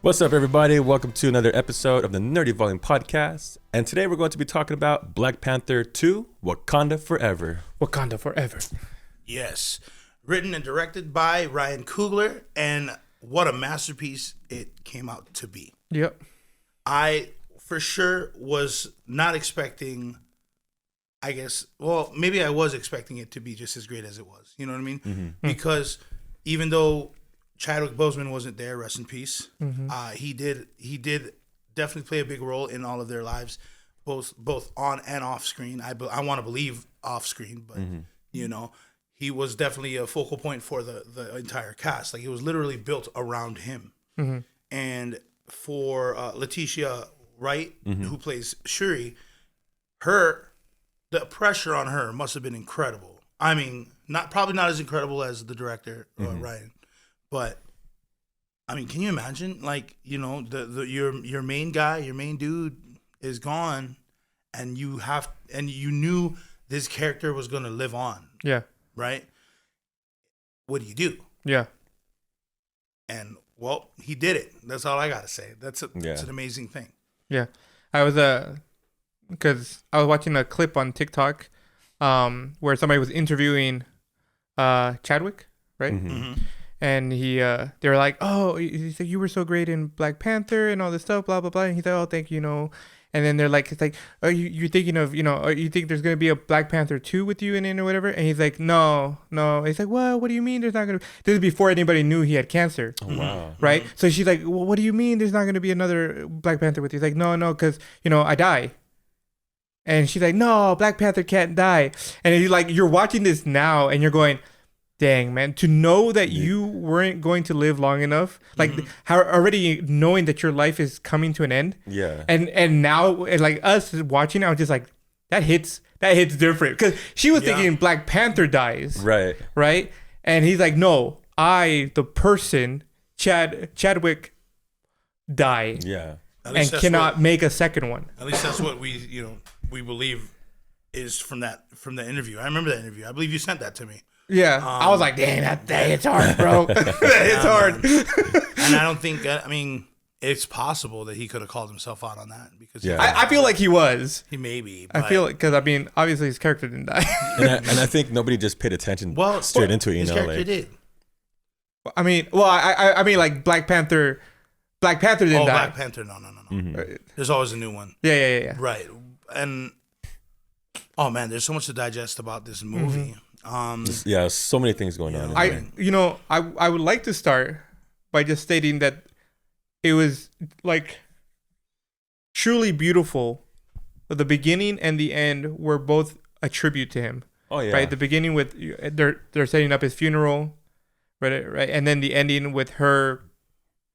What's up, everybody? Welcome to another episode of the Nerdy Volume Podcast. And today we're going to be talking about Black Panther 2, Wakanda Forever. Wakanda Forever. Yes. Written and directed by Ryan Coogler, and what a masterpiece it came out to be. Yep. I, for sure, was not expecting, maybe I was expecting it to be just as great as it was. You know what I mean? Mm-hmm. Because even though Chadwick Boseman wasn't there, rest in peace, he did definitely play a big role in all of their lives, both on and off screen. I want to believe off screen, but, you know, he was definitely a focal point for the entire cast. Like, it was literally built around him. Mm-hmm. And for Letitia Wright, who plays Shuri, the pressure on her must have been incredible. I mean, probably not as incredible as the director, Ryan, but I mean, can you imagine? Like, you know, your main guy, your main dude is gone, and you knew this character was going to live on. Yeah. Right? What do you do? Yeah. And, well, he did it. That's all I got to say. That's an amazing thing. Yeah. I was, because I was watching a clip on TikTok where somebody was interviewing Chadwick, right? Mm-hmm. And they were like, oh, he said, you were so great in Black Panther and all this stuff, blah, blah, blah. And he said, oh, thank you, you know. And then they're like, it's like, oh, you're thinking of, you know, you think there's going to be a Black Panther 2 with you in it or whatever? And he's like, no. He's like, well, what do you mean there's not going to be? This is before anybody knew he had cancer. Oh, wow. Right? So she's like, well, what do you mean there's not going to be another Black Panther with you? He's like, no, because, you know, I die. And she's like, no, Black Panther can't die. And he's like, you're watching this now and you're going, dang, man, to know that you weren't going to live long enough, like how already knowing that your life is coming to an end. Yeah. And now, like us watching, I was just like, that hits different. Because she was thinking Black Panther dies. Right. Right? And he's like, no, the person, Chadwick, die. Yeah. And cannot make a second one. At least that's what we believe is from the interview. I remember that interview. I believe you sent that to me. Yeah, I was like, dang, that hits hard, bro. That hits hard. And I don't think, it's possible that he could have called himself out on that. Because I feel like he was. He may be. I feel like, because, I mean, obviously his character didn't die. and I think nobody just paid attention straight into it, you know? His character did. I mean, I mean, like, Black Panther didn't die. Black Panther, no. Mm-hmm. There's always a new one. Yeah. Right. And, oh, man, there's so much to digest about this movie. So many things going on. I would like to start by just stating that it was like truly beautiful. The beginning and the end were both a tribute to him. Oh yeah. Right. The beginning with they're setting up his funeral, right, and then the ending with her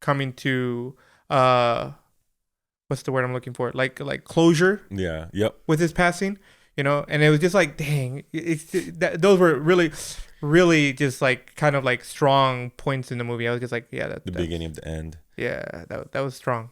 coming to what's the word I'm looking for? Like closure. Yeah. Yep. With his passing. You know, and it was just like, dang, those were really, really just like kind of like strong points in the movie. I was just like, yeah, that's beginning of the end. Yeah, that was strong.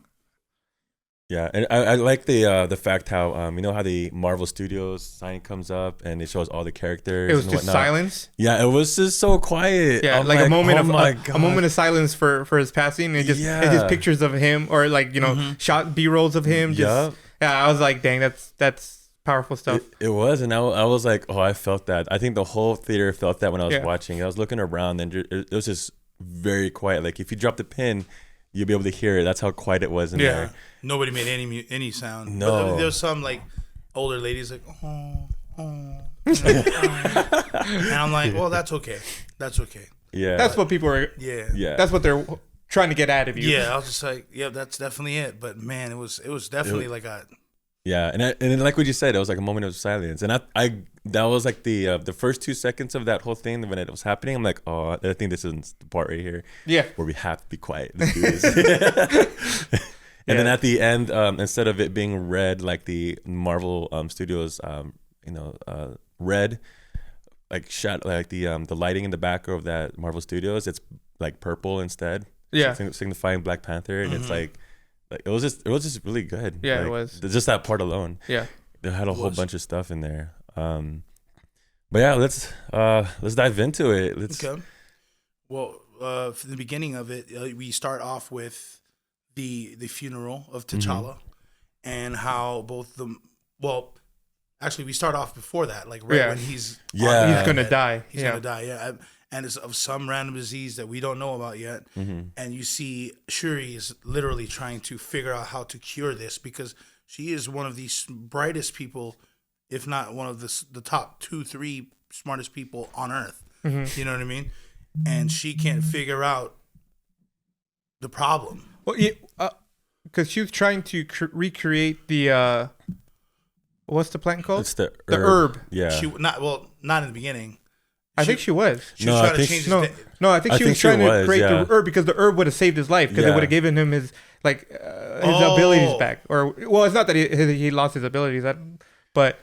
Yeah, and I like the fact how you know how the Marvel Studios sign comes up and it shows all the characters. It was just silence. Yeah, it was just so quiet. Yeah, like a moment of silence for his passing. And just pictures of him or like shot B-rolls of him. Yeah, I was like, dang, that's powerful stuff. It was, and I was like, oh, I felt that. I think the whole theater felt that when I was watching. I was looking around, and it was just very quiet. Like if you dropped a pin, you'd be able to hear it. That's how quiet it was in there. Nobody made any sound. No, but there was some like older ladies like, oh. And I'm like, well, that's okay. Yeah, that's what people are. Yeah. That's what they're trying to get out of you. Yeah, I was just like, yeah, that's definitely it. But man, it was definitely like a. Yeah, and like what you said, it was like a moment of silence, and I that was like the first 2 seconds of that whole thing when it was happening. I'm like, oh, I think this is the part right here, where we have to be quiet. Let's do this. And then at the end, instead of it being red like the Marvel Studios, red, like shot like the lighting in the back of that Marvel Studios, it's like purple instead. Yeah, signifying Black Panther, and it's like it was just really good. Yeah, like, it was just that part alone. Yeah, they had a whole bunch of stuff in there. But yeah, let's dive into it. Okay. Well, for the beginning of it, we start off with the funeral of T'Challa, and how both the actually we start off before that, like when he's gonna die. He's gonna die. Yeah. And it's of some random disease that we don't know about yet. And you see Shuri is literally trying to figure out how to cure this, because she is one of the brightest people, if not one of the top 2-3 smartest people on Earth. You know what I mean? And she can't figure out the problem. Well, because she was trying to recreate the what's the plant called? It's the herb. Yeah. She not in the beginning. I think she was. She was trying to change his I think she was trying to create the herb, because the herb would have saved his life, because it would have given him his abilities back. Or it's not that he lost his abilities, but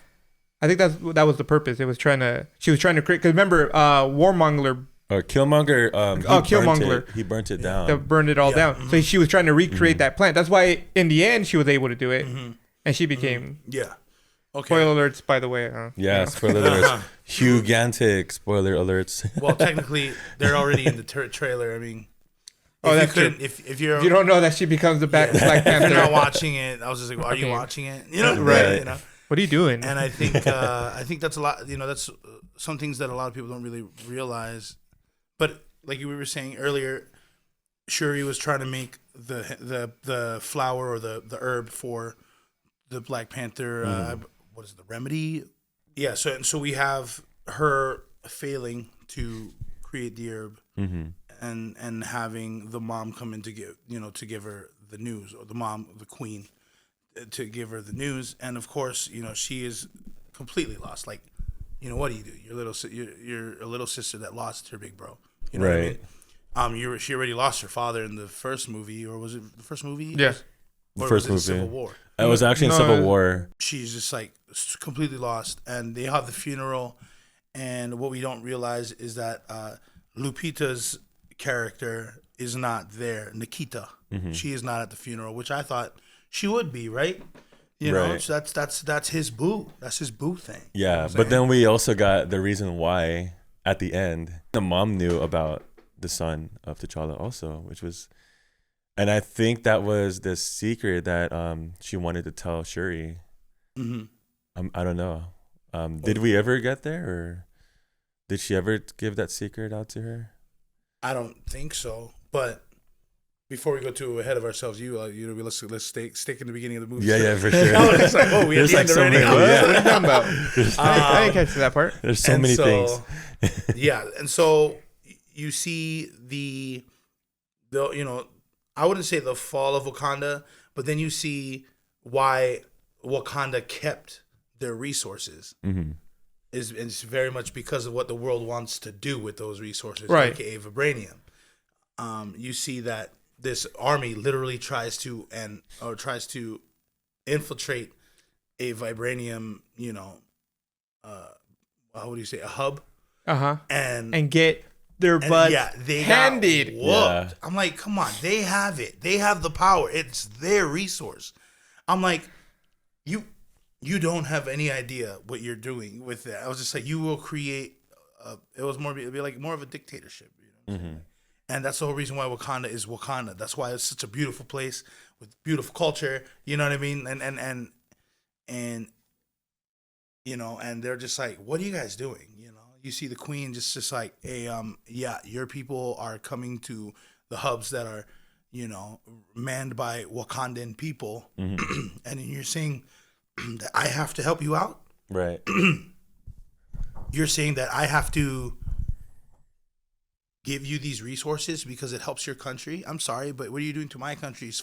I think that was the purpose. She was trying to create. Because remember, Warmonger. Or Killmonger. Killmonger. He burnt it down. That burned it all down. So she was trying to recreate that plant. That's why in the end she was able to do it, and she became. Yeah. Okay. Spoiler alerts, by the way. Spoiler alerts. Hugantic spoiler alerts. Well, technically, they're already in the trailer. I mean, that's true. If you don't know that she becomes the Black Panther. If you're not watching it, I was just like, are you watching it? You know, right? You know? What are you doing? And I think that's a lot. You know, that's some things that a lot of people don't really realize. But like you were saying earlier, Shuri was trying to make the flower or the herb for the Black Panther. What is it, the remedy? Yeah. So we have her failing to create the herb, and having the mom come in to give her the news, or the queen, to give her the news. And of course, she is completely lost. Like, what do you do? You're a little sister that lost her big bro. You know what I mean? She already lost her father in the first movie, or was it the first movie? Yeah. The first movie. Civil War. It was actually in Civil War. She's just like completely lost, and they have the funeral. And what we don't realize is that Lupita's character is not there. Nikita, she is not at the funeral, which I thought she would be, right? You know, so that's his boo. That's his boo thing. Yeah, but then we also got the reason why at the end. The mom knew about the son of T'Challa also, which was, and I think that was the secret that she wanted to tell Shuri. I don't know. Did we ever get there, or did she ever give that secret out to her? I don't think so. But before we go too ahead of ourselves, let's stick in the beginning of the movie. Yeah, for sure. It's like, we have so many. What are you talking about? I didn't catch that part. There's so many things. Yeah, and so you see the I wouldn't say the fall of Wakanda, but then you see why Wakanda kept their resources. Is very much because of what the world wants to do with those resources, aka vibranium. You see that this army literally tries to infiltrate a vibranium, what do you say, a hub, and get their butts handed. Yeah. I'm like, come on, they have it. They have the power. It's their resource. I'm like, you don't have any idea what you're doing with that. I was just like, you will create. It'd be like more of a dictatorship. You know? And that's the whole reason why Wakanda is Wakanda. That's why it's such a beautiful place with beautiful culture. You know what I mean? And and they're just like, what are you guys doing? You see the queen just like, hey, your people are coming to the hubs that are, manned by Wakandan people, and then you're saying that I have to help you out, right? You're saying that I have to give you these resources because it helps your country. I'm sorry, but what are you doing to my country is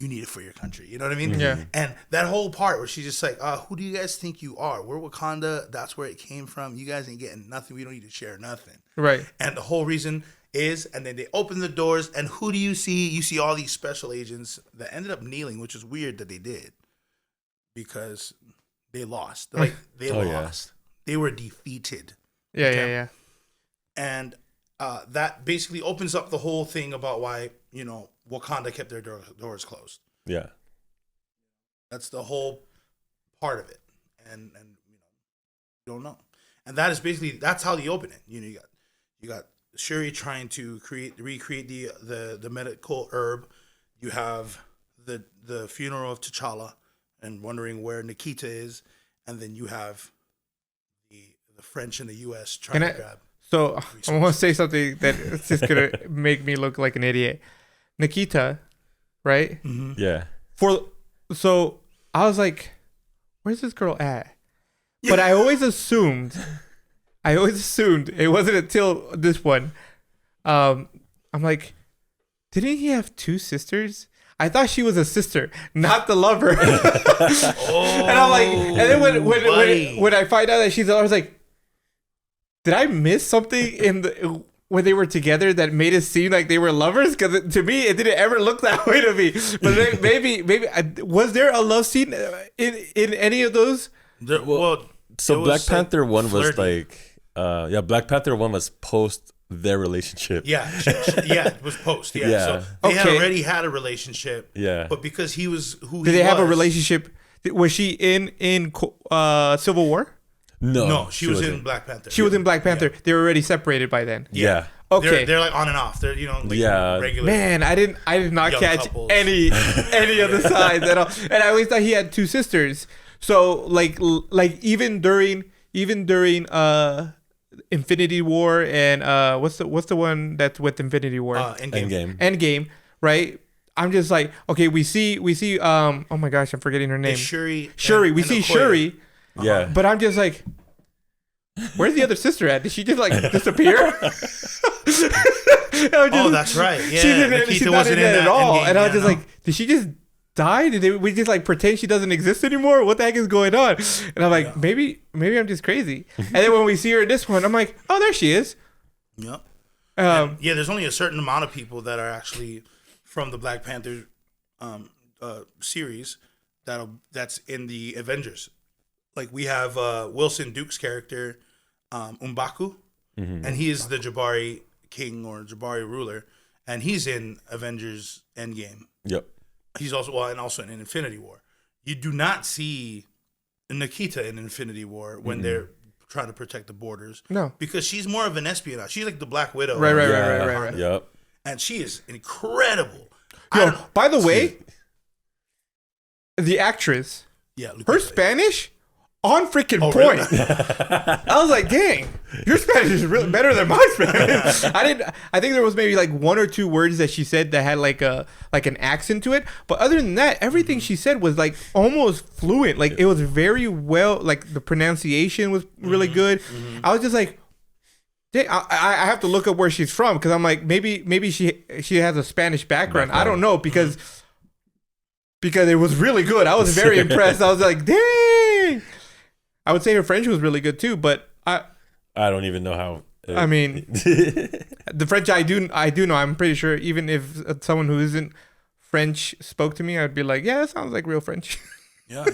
you need it for your country. You know what I mean? Yeah. And that whole part where she's just like, who do you guys think you are? We're Wakanda. That's where it came from. You guys ain't getting nothing. We don't need to share nothing. Right. And the whole reason is, and then they open the doors, and who do you see? You see all these special agents that ended up kneeling, which is weird that they did, because they lost. Like, they lost. They were defeated. Yeah. And that basically opens up the whole thing about why, Wakanda kept their doors closed. Yeah. That's the whole part of it. And you don't know. And that is basically, that's how they open it. You got Shuri trying to recreate the medical herb. you have the funeral of T'Challa and wondering where Nikita is, and then you have the French and the U.S. trying to grab. So resources. I want to say something that's just gonna make me look like an idiot. Nikita, right? Mm-hmm. Yeah. So I was like, where's this girl at? But I always assumed it wasn't until this one. I'm like, didn't he have two sisters? I thought she was a sister, not the lover. And I'm like, and then when I find out that she's, I was like, did I miss something when they were together that made it seem like they were lovers? Because to me, it didn't ever look that way to me. But maybe was there a love scene in any of those? So Black Panther 1 was like, Black Panther 1 was post their relationship. Yeah, it was post. Yeah, so they had already had a relationship. Yeah, but because he was who, did they have a relationship? Was she in Civil War? No, she was in Black Panther. She was in Black Panther. They were already separated by then. Yeah. Okay. They're like on and off. They're regular. Man, I did not catch couples. any of the sides at all. And I always thought he had two sisters. So like even during Infinity War and what's the one that's with Infinity War? Endgame, right? I'm just like, okay, we see oh my gosh, I'm forgetting her name. Shuri. We see Shuri. Yeah. But I'm just like, where's the other sister at? Did she just like disappear? That's right. Yeah. She's not in that at all. And I was just like, did she just die? We just like pretend she doesn't exist anymore? What the heck is going on? And I'm like, maybe I'm just crazy. And then when we see her in this one, I'm like, oh, there she is. Yep. There's only a certain amount of people that are actually from the Black Panther series that's in the Avengers. Like we have Wilson Duke's character, M'Baku, and he is the Jabari king or Jabari ruler, and he's in Avengers Endgame. Yep. He's also in Infinity War. You do not see Nikita in Infinity War when they're trying to protect the borders. No, because she's more of an espionage. She's like the Black Widow. Right. Yep. And she is incredible. By the way, the actress, her Spanish on freaking point. Really? I was like, dang, your Spanish is really better than my Spanish. I think there was maybe like one or two words that she said that had like an accent to it. But other than that, everything she said was like almost fluent. Like it was very well, like the pronunciation was really good. I was just like, dang, I have to look up where she's from because I'm like, maybe she has a Spanish background. I don't know because it was really good. I was very impressed. I was like, dang. I would say her French was really good too, but I don't even know how. I mean, the French I do know. I'm pretty sure even if someone who isn't French spoke to me, I'd be like, yeah, that sounds like real French. Yeah.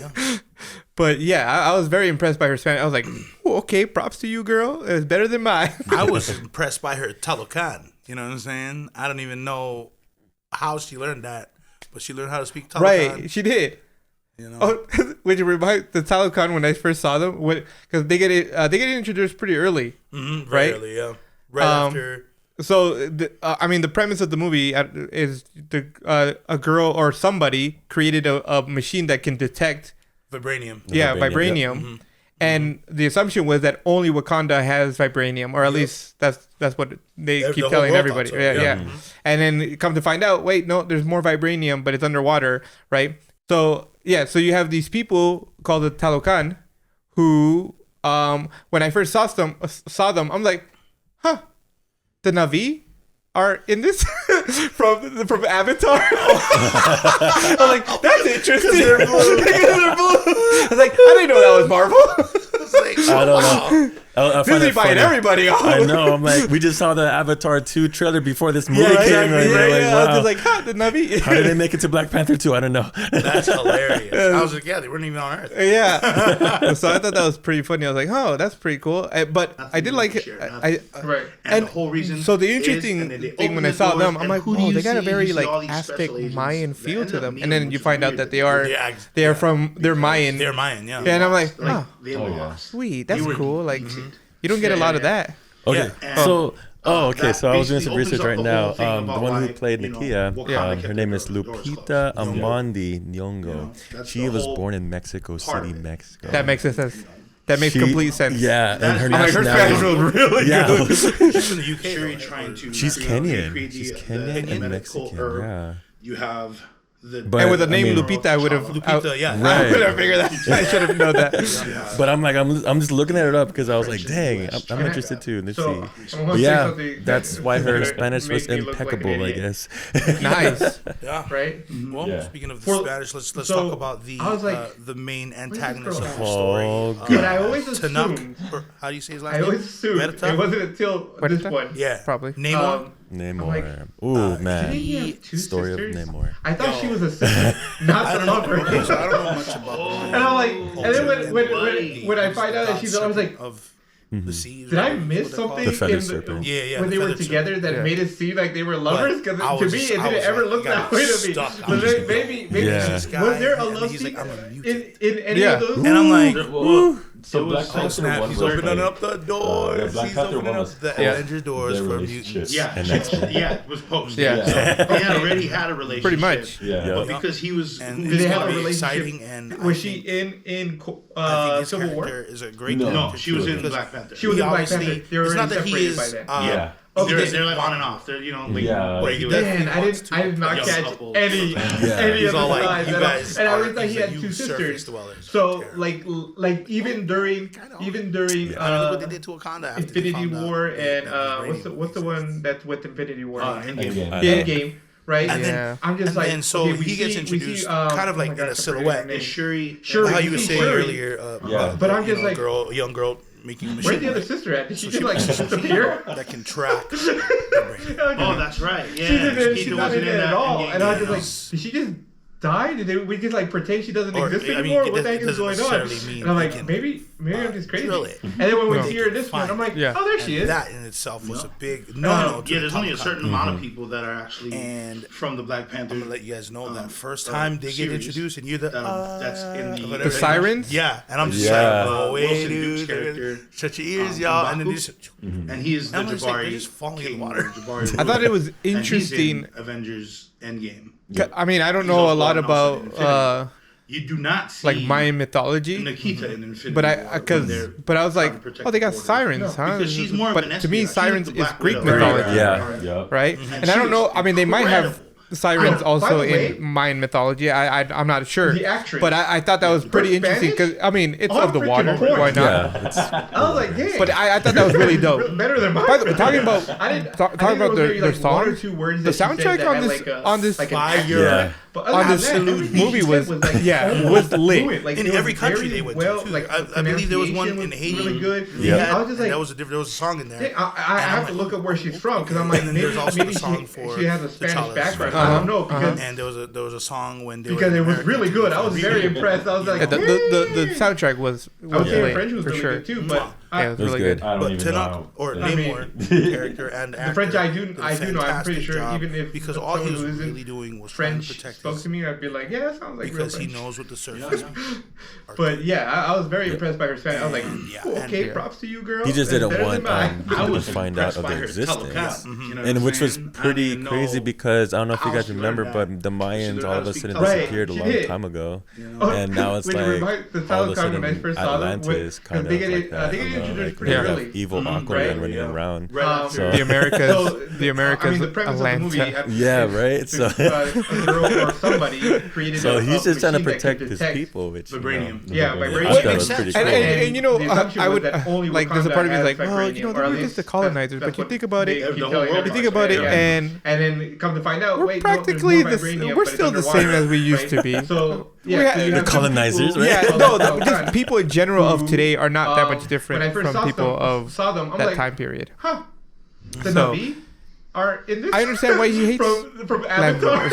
But yeah, I was very impressed by her Spanish. I was like, oh, okay, props to you, girl. It's better than mine. I was impressed by her Talocan. You know what I'm saying? I don't even know how she learned that, but she learned how to speak Talocan. Right, she did. You know, which remind the Talocan when I first saw them, because they get introduced pretty early, right? Very early, yeah. Right after. So, the premise of the movie is a girl or somebody created a machine that can detect vibranium. Yeah, vibranium. Yep. And the assumption was that only Wakanda has vibranium, or at least that's what they keep telling everybody. Yeah. Mm-hmm. And then come to find out, wait, no, there's more vibranium, but it's underwater, right? So you have these people called the Talocan who, when I first saw them, I'm like, huh, the Na'vi are in this from Avatar. I'm like, that's interesting. Because they're blue. I was like, I didn't know that was Marvel. I don't know. Disney buying everybody off. I know. I'm like, we just saw the Avatar 2 trailer before this movie came. Exactly. Like, wow. I was just like, the Navi. How did they make it to Black Panther 2? I don't know. That's hilarious. I was like, they weren't even on Earth. Yeah. So I thought that was pretty funny. I was like, oh, that's pretty cool. But I did like it. Right. And the whole reason. So the interesting thing when I saw them, I'm like, oh, they got a very like Aztec Mayan feel to them. And then you find out that they are from they're Mayan. They're Mayan, yeah. And I'm like, oh, sweet. That's cool. Like. You don't get a lot of that. Okay. So Oh, okay. So I was doing some basically research right opens now. up the whole thing The about one who why, played you know, Nakia, Wakanda kept her name their is doors Lupita closed. Amandi Nyong'o. You know, that's She the was whole born in Mexico part City, of it. Mexico. That makes sense. That makes complete sense. Yeah, and her I'm like, her Spanish nationality. was really Yeah, good. She's from the UK. Shuri though, trying to she's Kenyan. create She's the Kenyan and medical Mexican. herb. Yeah. You have the But- And with the I name mean- Lupita, I would have. Lupita, yeah. Right. I would have figured that. I should have known that. But I'm just looking at it up because I was like, dang, I'm interested too. Let's So, see. I'm gonna But say yeah, something that's why her that Spanish was makes me look like an impeccable, I idiot. guess. Nice, Yeah. right? Well, Yeah. speaking of the For- Spanish, let's so, talk about the I was like, the main antagonist girl of the at? story. Oh, But God. I always Tanakh, assumed. or how do you say his last I name? always assumed Huerta? it wasn't until this Huerta? one. Yeah, Probably. Namor. Namor. like, Ooh, man. Didn't he have two Story of sisters? Namor. I thought she was a sister, not I the don't know. lover. So I don't know much about. And I'm like, and then when I find out that she's, I was like, of the seas. did I or miss what they're something The called. feather in serpent. Yeah, when the they were feather together that Yeah. made it seem like they were lovers? Because I to was me, just- it I didn't was ever like, look got that way to me. stuck. So I was then like, maybe Yeah. this guy, was there a and love he's scene like, I'm a in mutant. any Yeah. of those? And I'm like, Well, So it Black was Panther snap, one he's was opening like, up the doors. Black He's Panther opening one up was the Yeah. Avengers doors their for relationship. mutants. yeah, And X-Men. yeah, it was post. Yeah. They had already had a relationship. Pretty much. Yeah. But because he was, And who Did it's they have gonna a be relationship? exciting, and Was I she think- in I think his Civil character War? is a great No. character. no, she was in because Black Panther. She was he in Black obviously- Panther. They were it's not already that he separated is. by then. Yeah. Okay. They're like on and off. They're like Yeah. But he Man, definitely I wants did to- not young catch couple. any He's of the all like, signs you at all. guys And I are- always thought he he's had like, two you sisters. surface dwellers. So Terrible. like even during I mean, look what they did to Wakanda after they Infinity found out War that and vibranium what's the exists. one that's with Infinity War? Endgame. Endgame, right? And Yeah. then, I'm just and like, then so okay, we he gets see- introduced oh kind of my like God, in I a forget her silhouette. name. Is Shuri? Shuri. How you were saying Shuri. earlier, Yeah. But I'm just like, a young girl making a where's the machine other sister at? Did she So just she- like disappear? that can track the brain. Oh, that's right. Yeah, She didn't. He She's not wasn't in it at that all. Endgame. And I was Yeah. just like, did she just die? Did we just like pretend she doesn't Or, exist I mean, anymore? it What the heck is doesn't going on? necessarily mean And I'm they like, can, maybe I'm just crazy. drill it. And then when we No. see her this one, I'm like, Yeah. oh, there she is. That in itself was No. a big No, no. Yeah, there's only a certain amount of people that are actually And from the Black Panther. I'm gonna let you guys know that first time they get series introduced and you're the that's in the whatever. The sirens? Yeah, and I'm just Yeah. like, oh wait, Wilson Duke's dude, character, shut your ears, y'all, and then M'Baku. just and he is the I'm just like, they're Jabari just falling in the king, water. Jabari I thought it was and he's in interesting. Avengers Endgame. I mean, I don't He's know a also lot in about Infinity. You do not see like Mayan mythology. Nikita in Infinity But War because when they're but I was like, trying to protect oh, they got the border. sirens, huh? Because she's more of but an to me, espionage. She's sirens the is Black Greek Widow. mythology, Yeah. Yep. right? And And I don't she know. was I mean, they might have incredible. sirens By also the way, in Mayan mythology. I'm not sure. The actress. But I thought that was pretty Spanish? interesting because I mean, it's On of the freaking water. point. Why not? Yeah, it's, I was like, dang. But I thought that was really dope. Better than mine. By the way, talking about I didn't. talking about their One or songs, two words the that she said soundtrack that on had this like a, on this like an fire. accent. Yeah. But on other this than that, everything movie she was said like yeah, almost was lit. fluent. Like, In it was every country very they went well, to, too. like I believe there was one pronunciation in was Haiti. really good. Yeah. I was just like, there was a song in there. I have to look up where she's from because I'm like, And then maybe, there's also maybe the song she, for she has a Spanish T'Challa's background. friend. I don't know because And there was a song when they because were it in was America really too. good. I was very impressed. I was like, Yeah, the soundtrack was I would say lit, French was for really sure. good too, but Yeah, it was It was really good. good. I don't But even Tanakh know. or I Namor, mean, character and actor, the French I did do a know. I'm pretty fantastic sure job even if because all he was someone who isn't really doing was trying to French protect spoke his, to me, I'd be like, yeah, that sounds like real because he French. knows what the surface. But yeah, I was very impressed by her Spanish. I was like, Yeah, cool, and- okay, yeah. props to you, girl. he just It's didn't better want than mine. people to find out of their existence. And which was pretty crazy because I don't know if you guys remember, but the Mayans all of a sudden Right, disappeared a she long did. time ago, Oh, and now it's which like reminds- the all of a Telecom when I sudden first saw them, Atlantis when- kind of they get like it- that. they get I don't know, introduced like pretty where you early. have evil Aquaman right? running around. Right after. So- The Americas, So, the Americas, I mean, the premise Atlanta. of the movie, Yeah, right? So- a girl or somebody created So a he's just trying to machine that protect could his detect people, which you know, Vibranium. Yeah, I vibration. thought Makes that was sense. pretty And, cool. and you know, The assumption I was would that only like. There's a part of me Wakanda that's like, has well, you know, vibranium, they or were at just the least colonizers. that's But you what think about they it, keep The whole telling world you everybody, think about it, yeah. and And then come to find out, we're wait, no, there's practically more vibranium, we're but it's still the underwater, same as we used right? to be. So We yeah, had- so you the have colonizers, people- right? Yeah, no, just people in general of who, today are not that much when I different first from people of saw them, I'm that like, time period. huh? The So- Navi? are in this. I understand why he hates from Avatar.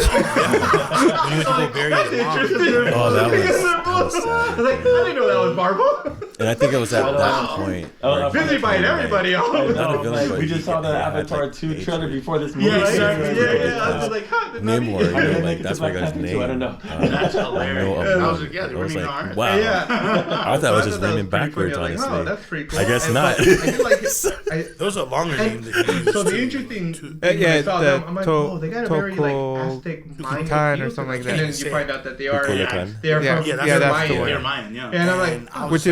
Oh, that was sad. I was like, I didn't know that was Marvel. And I think it was at that point. Disney buying everybody off. We just saw the Avatar 2 trailer before this movie. Yeah, I was like, huh? Namor, like that's my guy's name. I don't know. That's hilarious. I was like, yeah, I they was were like, hard. wow. Yeah. I thought it was just raining backwards, honestly. Oh, that's pretty cool. I guess not. I did like it. Those are longer names. That he used So the to- interesting to- thing when I saw them, I'm like, to- oh, they got a very like Toko- Aztec Mayan Tukutan feel or to something them. like that. And then you find out that they are Tukutan. they are Yeah. from Yeah, they're that's the Mayan. one. They're Mayan, yeah. And I'm like, I was Which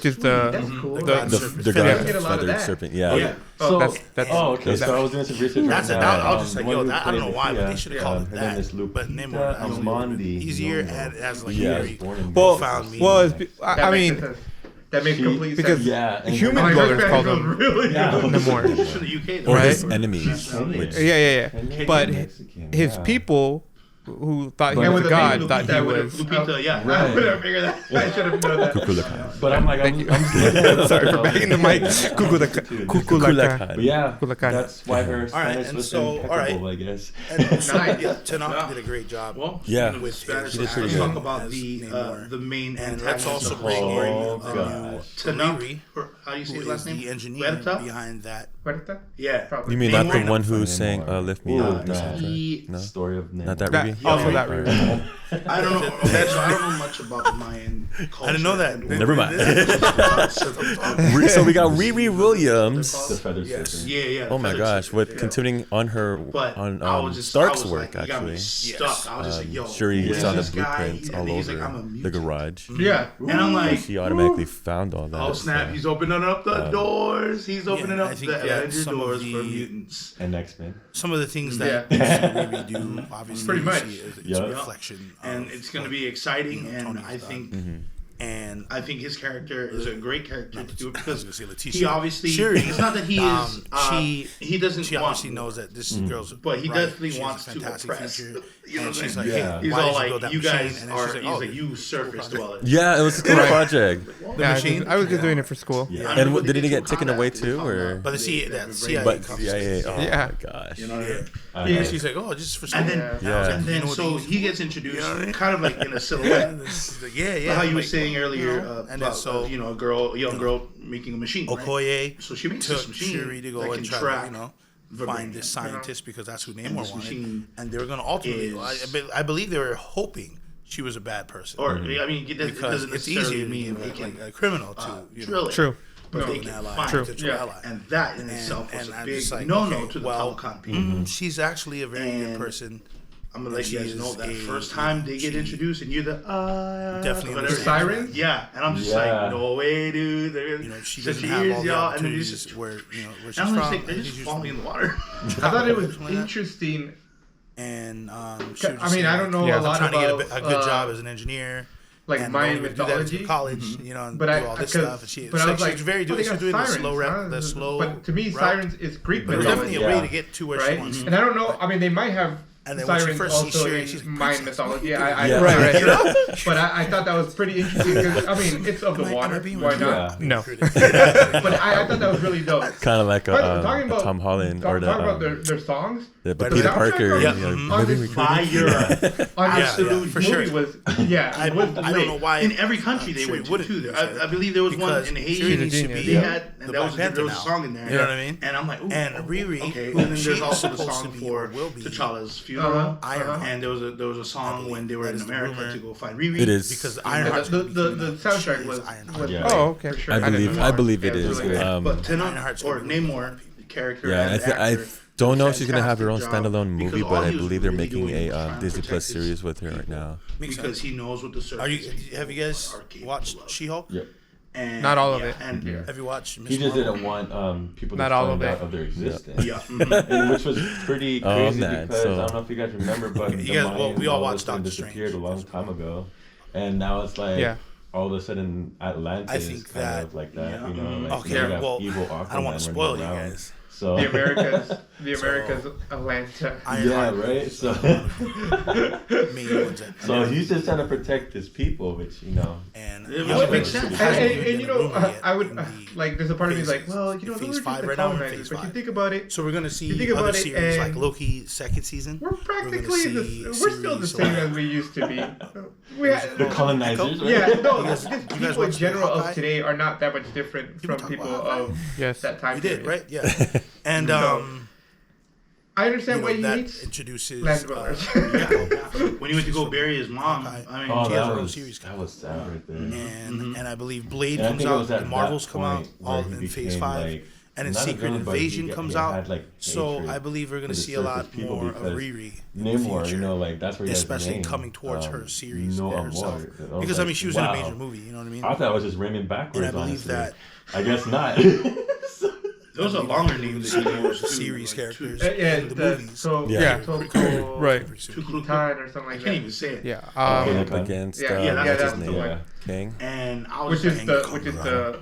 is the that's cool. The The God Yeah. god Get a lot of feathered that. serpent. Yeah. Yeah. So, that's okay. So I was doing some research. That's right it. now. I was just like, The yo, one who that, I don't know played why, but Lucia, they should have called it her name that. is Lupita But Namor is Nyong'o. easier and as like Yeah. very Well, profound meaning. well, I mean, that makes complete because sense. Yeah, and human My dwellers Spanish call was them really Yeah. good. Namor. From the UK, Or Right? his enemies. Which, Yeah. Canadian, But Mexican, his yeah. people who thought he But- was with a the name god Lupita, thought he I would've- was. Lupita, yeah. I would have figured that. I should have known that. Kukulkan. But I'm like, Thank you. I'm Sorry for banging the mic. Kukulaka. But yeah, Kukulkan. that's why her All right, Spanish and was so, impeccable, all right. I guess. And so, Nice. yeah, Tanaka did a great job. Well, Yeah. with Spanish, his He did pretty let's good. talk acting about as the Namor. main And antagonist let's also of bring the in Oh, the gosh. Tanuri, How do you say who his is last name? the engineer Huerta? behind that. Puerta? Yeah. Probably. You mean not the Namor. one who sang "Lift Me Ooh, Up"? or that. something? No, Story of Namor. not that That, movie. also that room. I don't know. I don't know much about the Mayan culture. I didn't know that. and Never mind. what- So we got Riri Williams. The feather Yes. serpent. Yeah. Oh my Feather gosh, Serpent, with yeah. continuing on her But on I was just Stark's I was work like, you got me actually. stuck. I was just like, yo, Shuri who is saw the this guy? blueprints all He's like, over I'm a the mutant. garage. Yeah. And I'm like, She automatically found all that. oh snap! so- He's opening up the doors. He's opening I up think the that Avenger some of doors the- for mutants. And X-Men. Some of the things that Yeah. Riri do, obviously, Pretty you much. see it's Yeah. a reflection. And of it's going to what, be exciting, you know, and Tony's I done. think And I think his character is a great character to do it because I was gonna say he Letitia. obviously Shuri, it's not that he is he doesn't she want, obviously knows that this girl's but he right. definitely She has wants a to fantastic oppress. future. You know And what she's I'm like, saying? Yeah. He's why all did you like, build that you machine? guys And are. she's like, He's oh, like, you surfaced well. Yeah, it was a cool project. The Yeah, machine. I was just doing it for school. Yeah. And did he get taken away too, or? But the CIA But comes. CIA. Oh Yeah. my gosh. You know what I mean? Yeah, she's like, oh, just for school. And then, Yeah. and then You know so what he gets introduced, You know what I mean? kind of like in a silhouette. Yeah. How you were like, saying earlier, you know, and then about so a young girl making a machine. Right? Okoye So she makes took this machine Shuri to go that and can try track to, you know, vibranium. find this scientist because that's who Namor this wanted. machine And they were going to ultimately, is- I believe they were hoping she was a bad person. Or I mean, it because doesn't it's necessarily easier to mean be they like can a criminal to you know, drill it. True. But they an can ally, find True. it. potential Yeah. ally. And that in itself was a I'm big just like, no-no okay, to the well, Telecom people. She's actually a very good And person. I'm gonna let she you guys is know that a- first time they get she introduced and you're the definitely whatever. The sirens? Yeah, and I'm just Yeah. like, no way, dude. You know, she So doesn't she have is, all the y'all, and then you opportunities just where you know where she's and I'm from. just like, they're I think just she's falling from- in the water. I thought it was Something like that. interesting. And I mean, I don't know Yeah. a lot trying to about get a good job as an engineer. like and Mayan going to do that mythology. through college, you know, and But do I, all this because- stuff. And she, but I was like, she's very oh, they she's got doing the sirens, slow huh? route, the slow. But to me, route. sirens is Greek But there's mythology, definitely a way Yeah. to get to where right? she wants. And I don't know. I mean, they might have And then when she sirens first sees also Shuri, in she's like, Mayan "Princess, mythology. what I, are you I, doing?" Right. you know? But I thought that was pretty interesting because I mean, it's of the Am I water. being Why ridiculous? not? No. But I thought that was really dope. Kind of like Talking a about Tom Holland or talking about the their songs. the the Peter soundtrack Parker. on- Yeah, You know, mhm. on movie this recruiting. on Yeah, absolute for movie sure. was I was don't know why In every country they Shuri went to wouldn't too. do I believe there was one because in Shuri Haiti. needs to genius. be They had, and the that was Black there was a Panther song in there. now. You know what I mean? And I'm like, ooh, And Riri, okay. who And then there's she's also the supposed song to be for or will be T'Challa's funeral. Ironheart. And there was a song when they were That in is the America rumor. to go find Riri. It is. because Yeah, Ironheart's the gonna be coming out. soundtrack She was is Ironheart. Yeah. Oh, okay. for sure. I didn't believe Yeah, it is. really good. But Ironheart's or gonna be Namor character. Yeah, and I actor, don't know did if she's gonna have her own fantastic job standalone movie, because all but I he was believe they're really making doing was a trying to Disney protect Plus his series with her right people. now. Because he knows what the surface. Are you? Have you guys are capable watched of. She-Hulk? Yep. And, Not all of it. And Have you watched? Miss He just Marvel? didn't want people to Not all find of it. out of their existence. yeah. And which was pretty Oh, crazy man, because so- I don't know if you guys remember, but You the guys- well, Mayans we all of a watched sudden Doctor disappeared Strange. a long time ago, and now it's like Yeah. all of a sudden Atlantis I think kind that- of like that. Yeah. You know, like Okay, you got well, evil I don't want Aquaman to spoil you running around. guys. So the Americas Atlanta. right. So main ones so he's just trying to protect his people, which and it makes sense. And you know, I would like. There's a part of me is like, well, you know, they were just the colonizers, but you think about it. So we're gonna see other series like Loki second season. We're practically we're still the same as we used to be. The colonizers. Right? Yeah, no, just people in general of today are not that much different from people of that time. You did, right? Yeah. And I understand why he that hates introduces land dwellers. When he went to go bury his mom, I mean, that was sad right there. And I believe Blade comes out, the Marvels come out all in Phase 5, and then Secret Invasion comes out. So I believe we're gonna see a lot more of Riri in the future. That's where especially coming towards her series herself. Because I mean, she was in a major movie. You know what I mean? I thought it was just Raymond backwards. And I believe that. I guess not. Those are longer names than series characters in the movies. So Right. Time or something like I can't even say it. Yeah. Against that's the one. King. And I was Which is the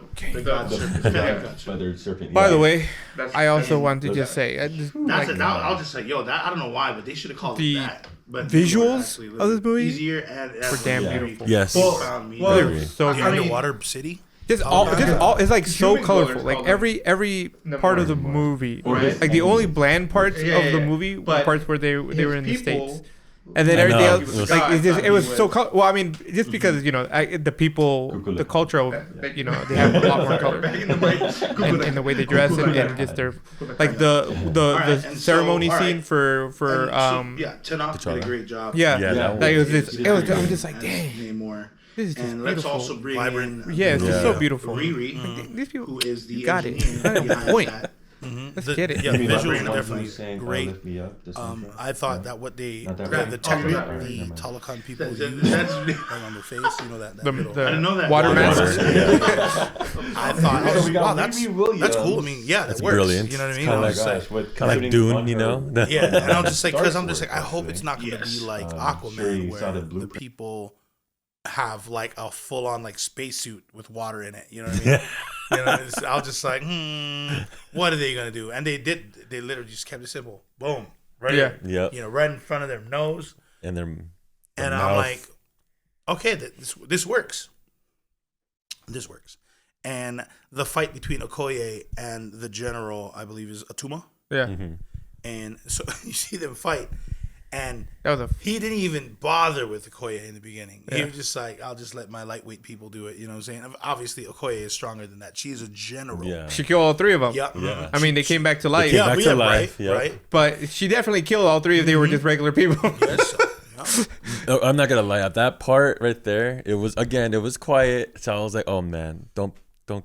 feathered serpent. By the way, That's I also want to just say, I was just like, I don't know why, but they should have called the it that. But visuals of this movie easier and were damn beautiful. Yes. They were so The good. underwater city. Just all, it's like so Human colorful. colors, Like every part of the movie, Right. like the only bland parts of the movie were But parts where they were in the people- States. And then I everything know. else, like it was so color. Well, I mean, just because the people, Google the it. culture, they have a lot more color in the way they dress and just their like the ceremony scene for Tanoch did a great job. I'm just like, dang. Namor. This is just And beautiful. let's also bring in It's just so beautiful. Riri, These people, who is the you got it. engineer behind Point. that. Let's get it. Yeah, You mean visuals like are one definitely great. I thought that what they Not that the right. technique Not that right. the Never mind. Talokan people That's- use like on their face, that The little. I didn't know that. water mask. I thought, we got wow, Riri Williams. that's cool. I mean, yeah, That's that works. brilliant. You know what I mean? Kinda I like was just like, kind of like Dune, yeah, and I'm just like, Star because I'm just Wars, like, I hope actually. it's not going to Yes. be like Sure Aquaman, you saw where the the blueprint. people have like a full on like spacesuit with water in it. You know what I mean? I was just like, what are they gonna do? And they did. They literally just kept it simple. Boom, right. Yeah. Yep. Right in front of their nose. And their And I'm mouth. like, okay, this works. This works. And the fight between Okoye and the general, I believe, is Atuma. Yeah, And so you see them fight, and that was he didn't even bother with Okoye in the beginning. He was just like, I'll just let my lightweight people do it. You know what I'm saying? Obviously, Okoye is stronger than that. She's a general. Yeah. she killed all three of them. Yeah. I mean, they came back to life. came back to life, Right. yep. Right. But she definitely killed all three if they were just regular people. Yes. No, I'm not gonna lie. At that part right there, it was quiet. So I was like, oh man, don't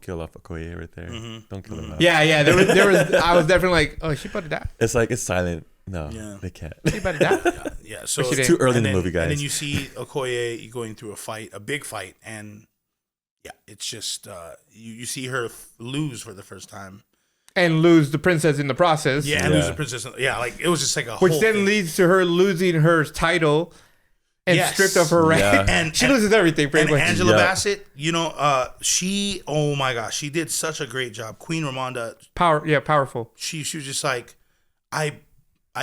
kill off Okoye right there. Don't kill him. yeah. There was. I was definitely like, oh, she about to die. It's like it's silent. No, Yeah. they can't. She about to die. Yeah. So It's Too early in the then- movie, guys. And then you see Okoye going through a big fight, and yeah, it's just you see her lose for the first time. And lose the princess in the process. Yeah, and Yeah. lose the princess. Yeah, like it was just like a Which whole then thing. leads to her losing her title and Yes. stripped of her rank. Yeah. And she loses everything pretty And much. Angela Yeah. Bassett, she, oh my gosh, she did such a great job. Queen Ramonda, Powerful. she was just like, I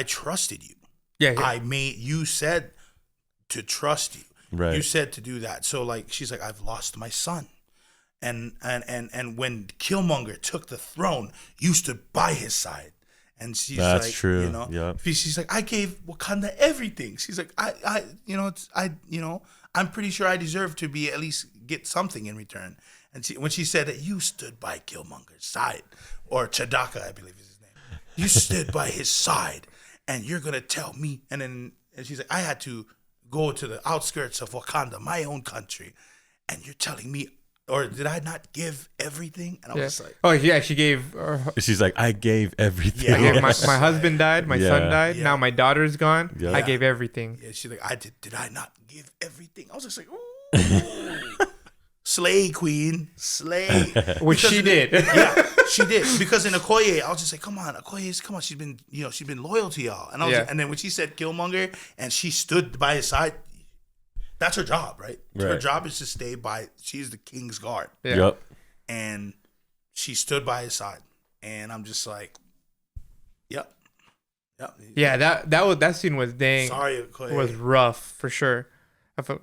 trusted you. Yeah. You said to trust you. Right. You said to do that. So like, she's like, I've lost my son. And when Killmonger took the throne, you stood by his side. And she's That's like, true. Yep. Yep. She's like, I gave Wakanda everything. She's like, I'm pretty sure I deserve to be at least get something in return. And when she said that you stood by Killmonger's side, or Chadaka, I believe is his name, you stood by his side, and you're gonna tell me. And she's like, I had to go to the outskirts of Wakanda, my own country, and you're telling me. Or did I not give everything? And I was like, oh yeah, she gave. She's like, I gave everything. Yeah. I gave my husband died, my son died. Yeah. Now my daughter's gone. Yeah. I gave everything. yeah, she's like, did I not give everything? I was just like, ooh. Slay, queen, slay. Which she did. Yeah, she did. Because in Okoye, I was just like, come on, she's been loyal to y'all. And and then when she said Killmonger and she stood by his side, that's her job, right? Her Right. job is to stay by. She's the king's guard, Yeah. Yep. and she stood by his side. And I'm just like, Yep. Yeah, that scene was dang. Sorry, Clay. Was rough for sure.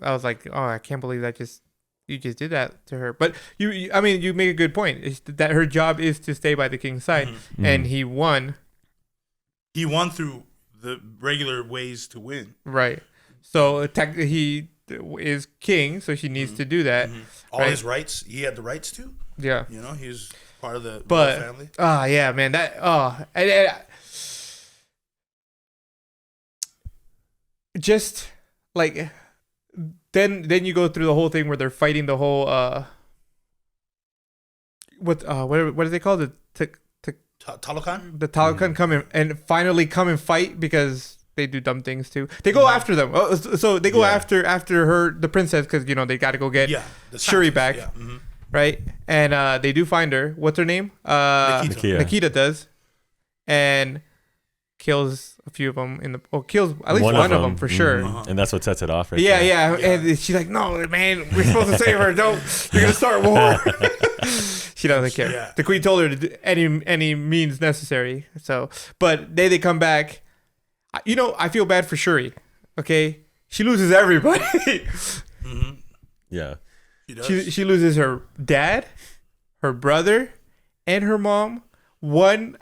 I was like, oh, I can't believe you just did that to her. But I mean, you make a good point. It's that her job is to stay by the king's side, and he won. He won through the regular ways to win. Right. So he is king, so she needs to do that. All his rights, he had the rights to. Yeah. You know, he was part of the family. Yeah, man. Just like then you go through the whole thing where they're fighting the whole what do they call it? Talokan? The Talokan come and finally come and fight because they do dumb things too. They go after them. So they go after her, the princess, because they got to go get Shuri back, right? And they do find her. What's her name? Nikita does, and kills a few of them kills at least one of them for sure. And that's what sets it off, right? Yeah. And she's like, "No, man, we're supposed to save her. Don't. You're gonna start war." She doesn't care. Yeah. The queen told her to do any means necessary. So, but they come back. I feel bad for Shuri. Okay, she loses everybody. Yeah, she loses her dad, her brother, and her mom. One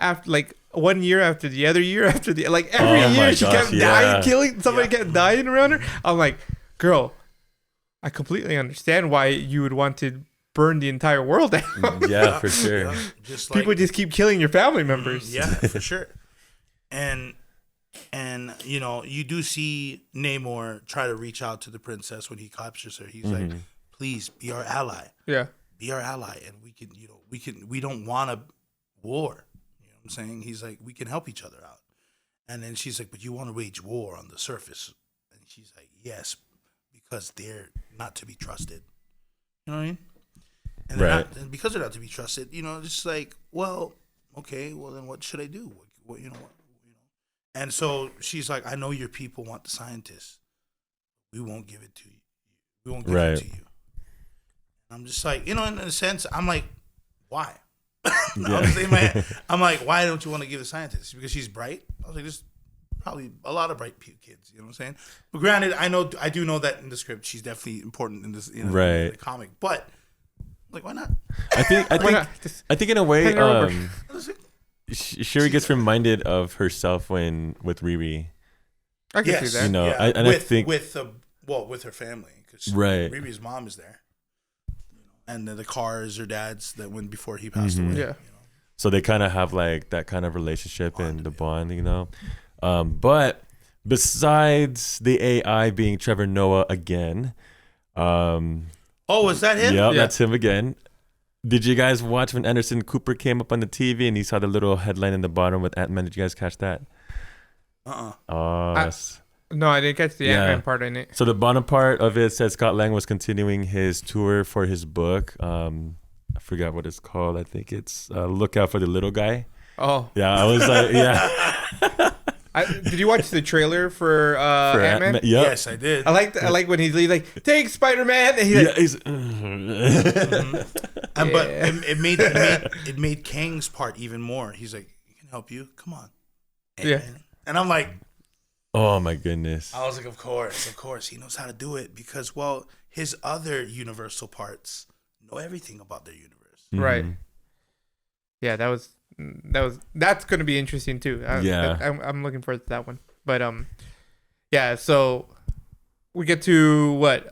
year after the other year after the every year she kept dying, killing somebody kept dying around her. I'm like, girl, I completely understand why you would want to burn the entire world down. Yeah, for sure. Yeah, people just keep killing your family members. Yeah, for sure. And you do see Namor try to reach out to the princess when he captures her. He's like, please be our ally. Yeah. Be our ally, and we don't want a war. You know what I'm saying? He's like, we can help each other out. And then she's like, but you want to wage war on the surface. And she's like, yes, because they're not to be trusted. You know what I mean? And and because they're not to be trusted, it's like, well, okay, well then what should I do? What. And so she's like, I know your people want the scientists. We won't give it to you. We won't give it to you. And I'm just like, in a sense, I'm like, why? I'm like, why don't you want to give the scientists? Because she's bright? I was like, there's probably a lot of bright kids. You know what I'm saying? But granted, I do know that in the script, she's definitely important in this, in the comic. But like, why not? I think in a way, Shuri gets reminded of herself with Riri. I can see that. I think with her family, because Riri's mom is there, and the cars or dad's that went before he passed away. Yeah. So they kind of have like that kind of relationship and the bond, But besides the AI being Trevor Noah again, was that him? Yeah, that's him again. Did you guys watch when Anderson Cooper came up on the TV and he saw the little headline in the bottom with Ant-Man? Did you guys catch that? No, I didn't catch the Ant-Man part in it. So the bottom part of it says Scott Lang was continuing his tour for his book. I forgot what it's called. I think it's Look Out for the Little Guy. Oh. Yeah, I was like, yeah. Did you watch the trailer for Ant-Man? Yep. Yes, I did. I like when he's like, take Spider-Man. And he's but it made Kang's part even more. He's like, he can help you. Come on. And I'm like, oh my goodness. I was like, of course. He knows how to do it because, his other universal parts know everything about their universe. Right. Yeah, that's going to be interesting too. I'm looking forward to that one. But so we get to what?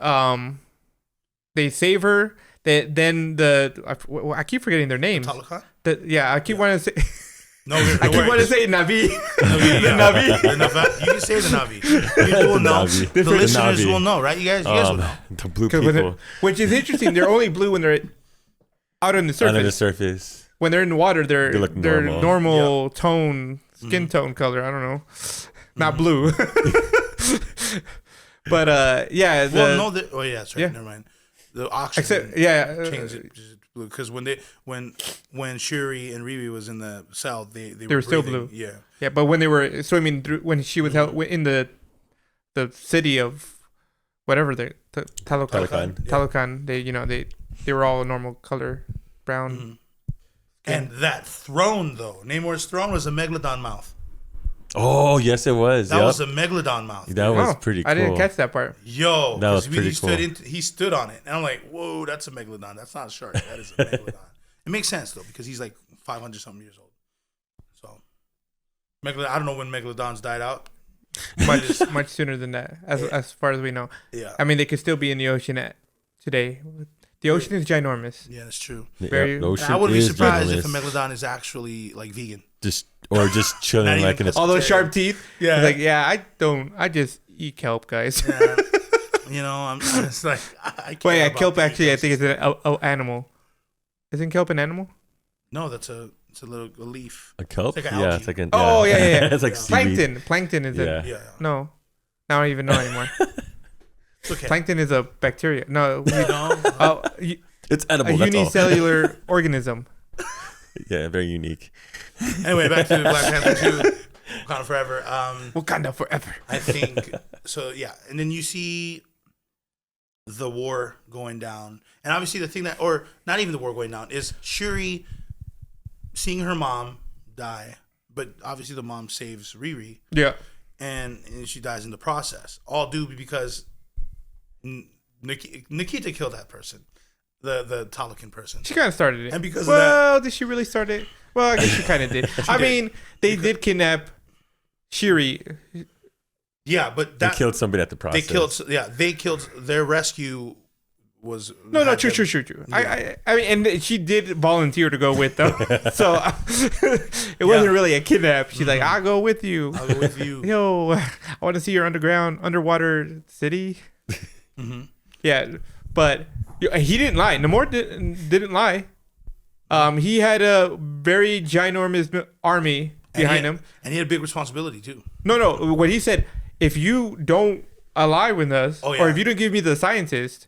They save her. Then I keep forgetting their names. I keep wanting to say. No, I keep wanting to say Navi. Navi. You can say the Navi. People will know. The listeners will know, right? You guys will know. The blue people. Which is interesting. They're only blue when they're out on the surface. Under the surface. When they're in the water, they're normal tone, skin tone color. I don't know. Not blue. But that's right. Never mind. The oxygen changed it blue because when Shuri and Riri was in the cell, they were still blue. Yeah, but when they were swimming through, when she was in the city of whatever Talokan, they were all a normal color, brown. And that throne, though, Namor's throne was a megalodon mouth. Oh yes, it was. That was a megalodon mouth. That was pretty cool. I didn't catch that part. Yo, that was pretty cool. He stood on it, and I'm like, whoa, that's a megalodon. That's not a shark. That is a megalodon. It makes sense though because he's like 500 something years old. So, megalodon. I don't know when megalodons died out. Much sooner than that, as far as we know. Yeah. I mean, they could still be in the ocean today. The ocean is ginormous. Yeah, that's true. Very. I wouldn't be surprised if a megalodon is actually like vegan. Just chilling like in its all those sharp teeth. Yeah. Like, I just eat kelp, guys. Yeah. I'm just like I can't. Wait, yeah, kelp actually I think is an animal. Isn't kelp an animal? No, it's a leaf. A kelp? It's like an algae. It's like an It's like plankton. Plankton is it? Yeah. No. I don't even know anymore. Okay. Plankton is a bacteria. No, it's edible. A That's unicellular organism. Yeah, very unique. Anyway, back to Black Panther 2, Wakanda Forever. Wakanda Forever. I think so. Yeah, and then you see the war going down, and obviously the thing or not even the war going down is Shuri seeing her mom die, but obviously the mom saves Riri. Yeah, and she dies in the process. All due because Nikita killed that person, the Talokan person. She kind of started it, and because of that, did she really start it? Well, I guess she kind of did. I mean, they did kidnap Shuri. Yeah, but they killed somebody at the process. They killed their rescue was true. Yeah. I mean, and she did volunteer to go with them, so it wasn't really a kidnap. She's like, "I'll go with you. Yo, I want to see your underwater city." Mm-hmm. Yeah, but he didn't lie. Namor didn't lie. He had a very ginormous army behind him, and he had a big responsibility too. No. What he said, if you don't ally with us, or if you don't give me the scientist,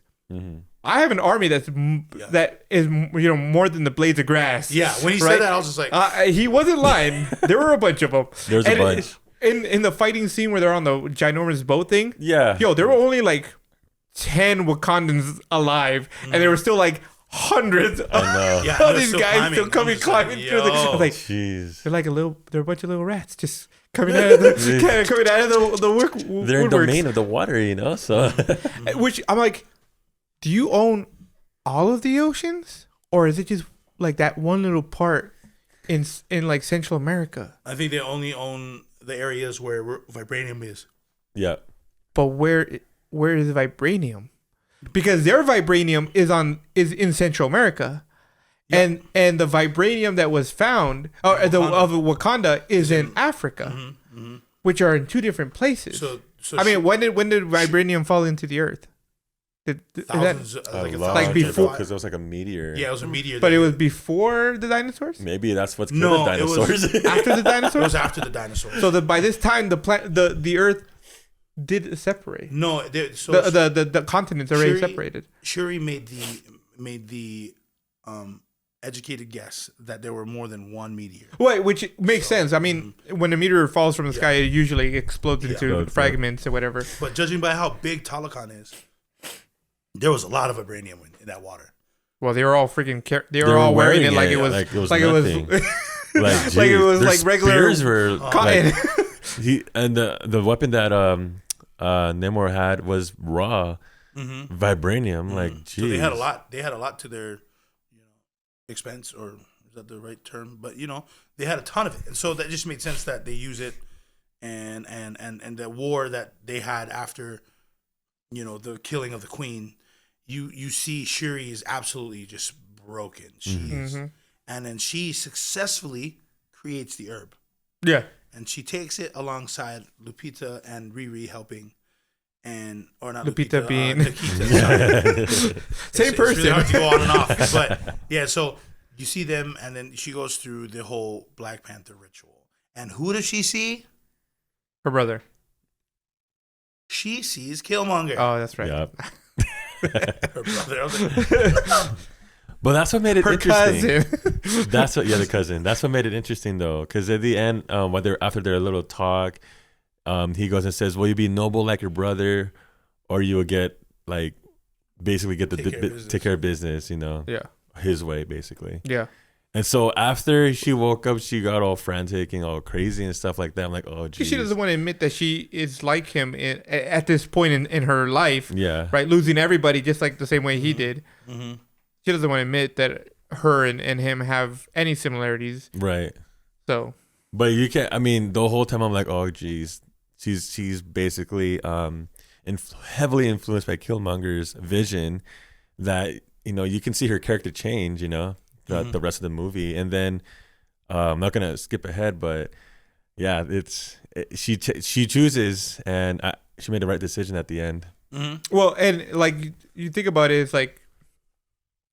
I have an army that is more than the blades of grass. Yeah, when he said that, I was just like, he wasn't lying. There were a bunch of them. There's a bunch in the fighting scene where they're on the ginormous boat thing. Yeah, there were only like 10 Wakandans alive, and there were still like hundreds of these guys still climbing through the. I was like, jeez, they're a bunch of little rats just coming out of the work. They're in the domain of the water, so. Which I'm like, do you own all of the oceans, or is it just like that one little part in like Central America? I think they only own the areas where vibranium is. Yeah, but where is vibranium? Because their vibranium is in Central America, and the vibranium that was found of Wakanda is in Africa, which are in two different places. So I mean, when did vibranium fall into the earth? Like before, because it was like a meteor. Yeah, it was a meteor. But it was before the dinosaurs. Maybe that's what's killed the dinosaurs. It was after the dinosaurs. It was after the dinosaurs. So by this time, the Earth did separate. No, the continents already separated. Shuri made the educated guess that there were more than one meteor. Wait, which makes sense. I mean, when a meteor falls from the sky, it usually explodes into fragments or whatever. But judging by how big Talokan is, there was a lot of vibranium in that water. Well, they were all freaking. They were all wearing it like it was like regular. Spears were cotton. And the weapon that Namor had was raw vibranium. Like, geez. So they had a lot. They had a lot to their expense, or is that the right term? But they had a ton of it, and so that just made sense that they use it, and the war that they had after the killing of the queen. You see Shuri is absolutely just broken. And then she successfully creates the herb. Yeah. And she takes it alongside Lupita and Riri helping. Or not Lupita being Nikita, same person. It's really hard to go on and off. But yeah, so you see them, and then she goes through the whole Black Panther ritual. And who does she see? Her brother. She sees Killmonger. Oh, that's right. Yep. Her brother. But that's what made it interesting. Cousin. That's what, the cousin. That's what made it interesting, though, because at the end, after their little talk, he goes and says, "Will you be noble like your brother, or you will get basically get take care of business, Yeah, his way, basically." Yeah, And so after she woke up, she got all frantic and all crazy and stuff like that. I'm like, oh, geez. She doesn't want to admit that she is like him at this point in her life. Yeah. Right? Losing everybody just like the same way he did. Mm-hmm. She doesn't want to admit that her and him have any similarities. Right. So. But you can't, I mean, the whole time I'm like, oh, geez. She's basically heavily influenced by Killmonger's vision that, you know, you can see her character change, you know, throughout the rest of the movie. And then I'm not going to skip ahead, but yeah, she chooses, and she made the right decision at the end. Mm-hmm. Well, and like you think about it, it's like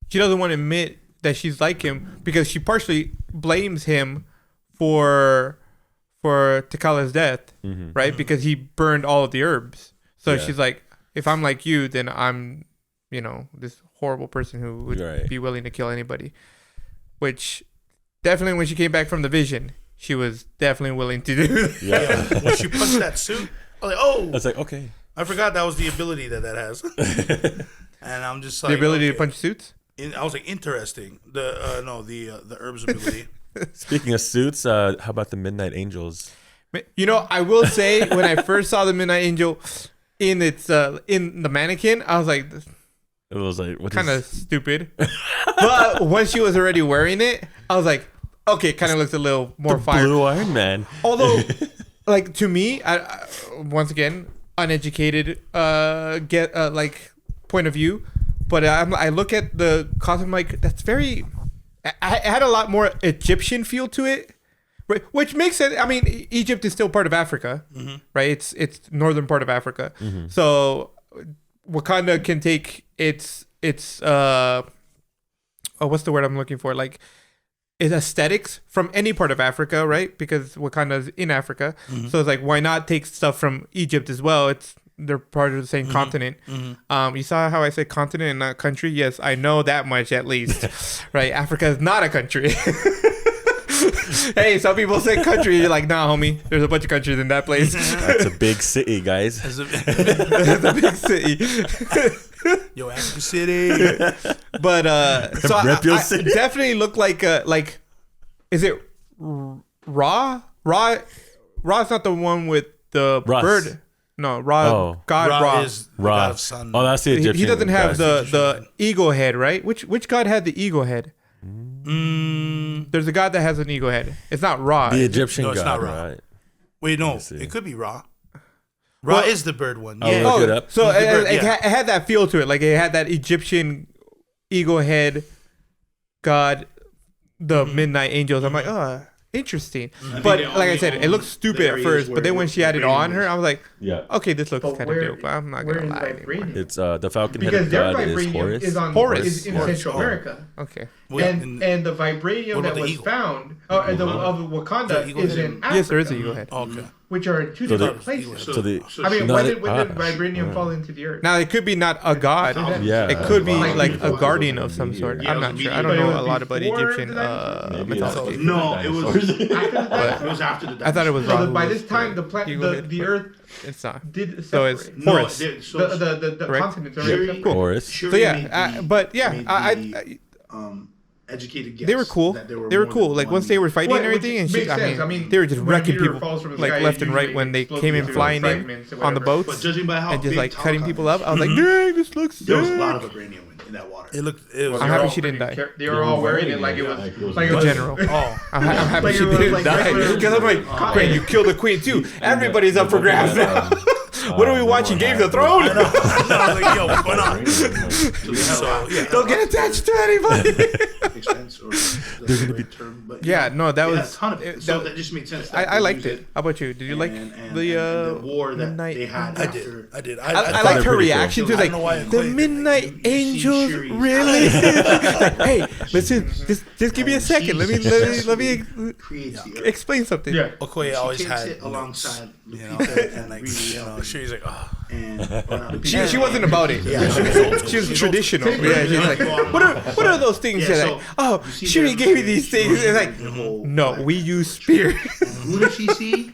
she doesn't want to admit that she's like him because she partially blames him for T'Challa's death, right? Because he burned all of the herbs. So she's like, if I'm like you, then I'm, you know, this horrible person who would be willing to kill anybody. Which definitely when she came back from the vision, she was definitely willing to do. Yeah. When she punched that suit, I was like, oh. I was like, okay. I forgot that was the ability that has. And I'm just like, the ability to punch suits? I was like, interesting. The herbs ability. Speaking of suits, how about the Midnight Angels? You know, I will say when I first saw the Midnight Angel in its in the mannequin, I was like, it was like kind of stupid. But once she was already wearing it, I was like, okay, it kind of looks a little more fire. Blue Iron Man. Although, like to me, I once again uneducated like point of view, but I look at the costume like that's very. I had a lot more Egyptian feel to it, right? Which makes sense. I mean, Egypt is still part of Africa, right? It's northern part of Africa, so Wakanda can take its what's the word I'm looking for? Like its aesthetics from any part of Africa, right? Because Wakanda is in Africa, so it's like why not take stuff from Egypt as well? They're part of the same continent. You saw how I said continent and not country? Yes, I know that much at least. Right? Africa is not a country. Hey, some people say country. You're like, nah, homie. There's a bunch of countries in that place. That's a big city, guys. It's a big city. Yo, Africa City. But so I definitely look like is it Ra? Ra's not the one with the bird. No, Ra. God Ra is the god of sun. Oh, that's the Egyptian. He doesn't have the eagle head, right? Which god had the eagle head? There's a god that has an eagle head. It's not Ra. The Egyptian god. It's not Ra. Right? Wait, no, it could be Ra. Ra is the bird one. Yeah. Look it up. So it had that feel to it. Like it had that Egyptian eagle head god, the Midnight Angels. I'm like, oh, interesting. But like I said, it looks stupid at first. But then when she had it on her, I was like, okay, this looks kind of dope. I'm not going to lie. It's the falcon-headed god is Horus. Is in Central America. Okay. And the vibranium that was found of Wakanda is in Africa. Yes, there is an eagle head. Okay. Which are in two different places. When did vibranium fall into the earth? Now, it could be not a god. It could be like a guardian of some sort. I'm not sure. I don't know a lot about Egyptian mythology. No, it was after the death. It was after the death. I thought it was Ra. By this time, the earth it's not. did so it's Horus. The continents are cool. Horus. So yeah, but yeah, I educated guess. They were cool. They were cool. Like once they were fighting and everything, and shit, I mean, they were just wrecking people like left and right when they came in flying in on the boats and just like cutting people up. I was like, dang, this looks sick. There was a lot of vibranium in that water. It was. I'm happy she didn't die. They were all wearing it like it was like in general. Oh, I'm happy she didn't die because I'm like, great, you killed the queen too. Everybody's up for grabs now. What are we watching? Game of Thrones? I was like, yo, what's going on? Don't get attached to anybody. There's gonna be term, but that was. So that just made sense. I liked it. How about you? Did you like the war that they had? I did. I liked her reaction to like the Midnight Angels. Really? Like, hey, listen, just give me a second. Let me explain something. Yeah. Okoye always had alongside, and like she's like, oh. She wasn't about it. Yeah, she was traditional. Yeah, she's like, what are those things? Yeah, like, oh, Shuri gave me these things. It's like, no, we use spears. Who did she see?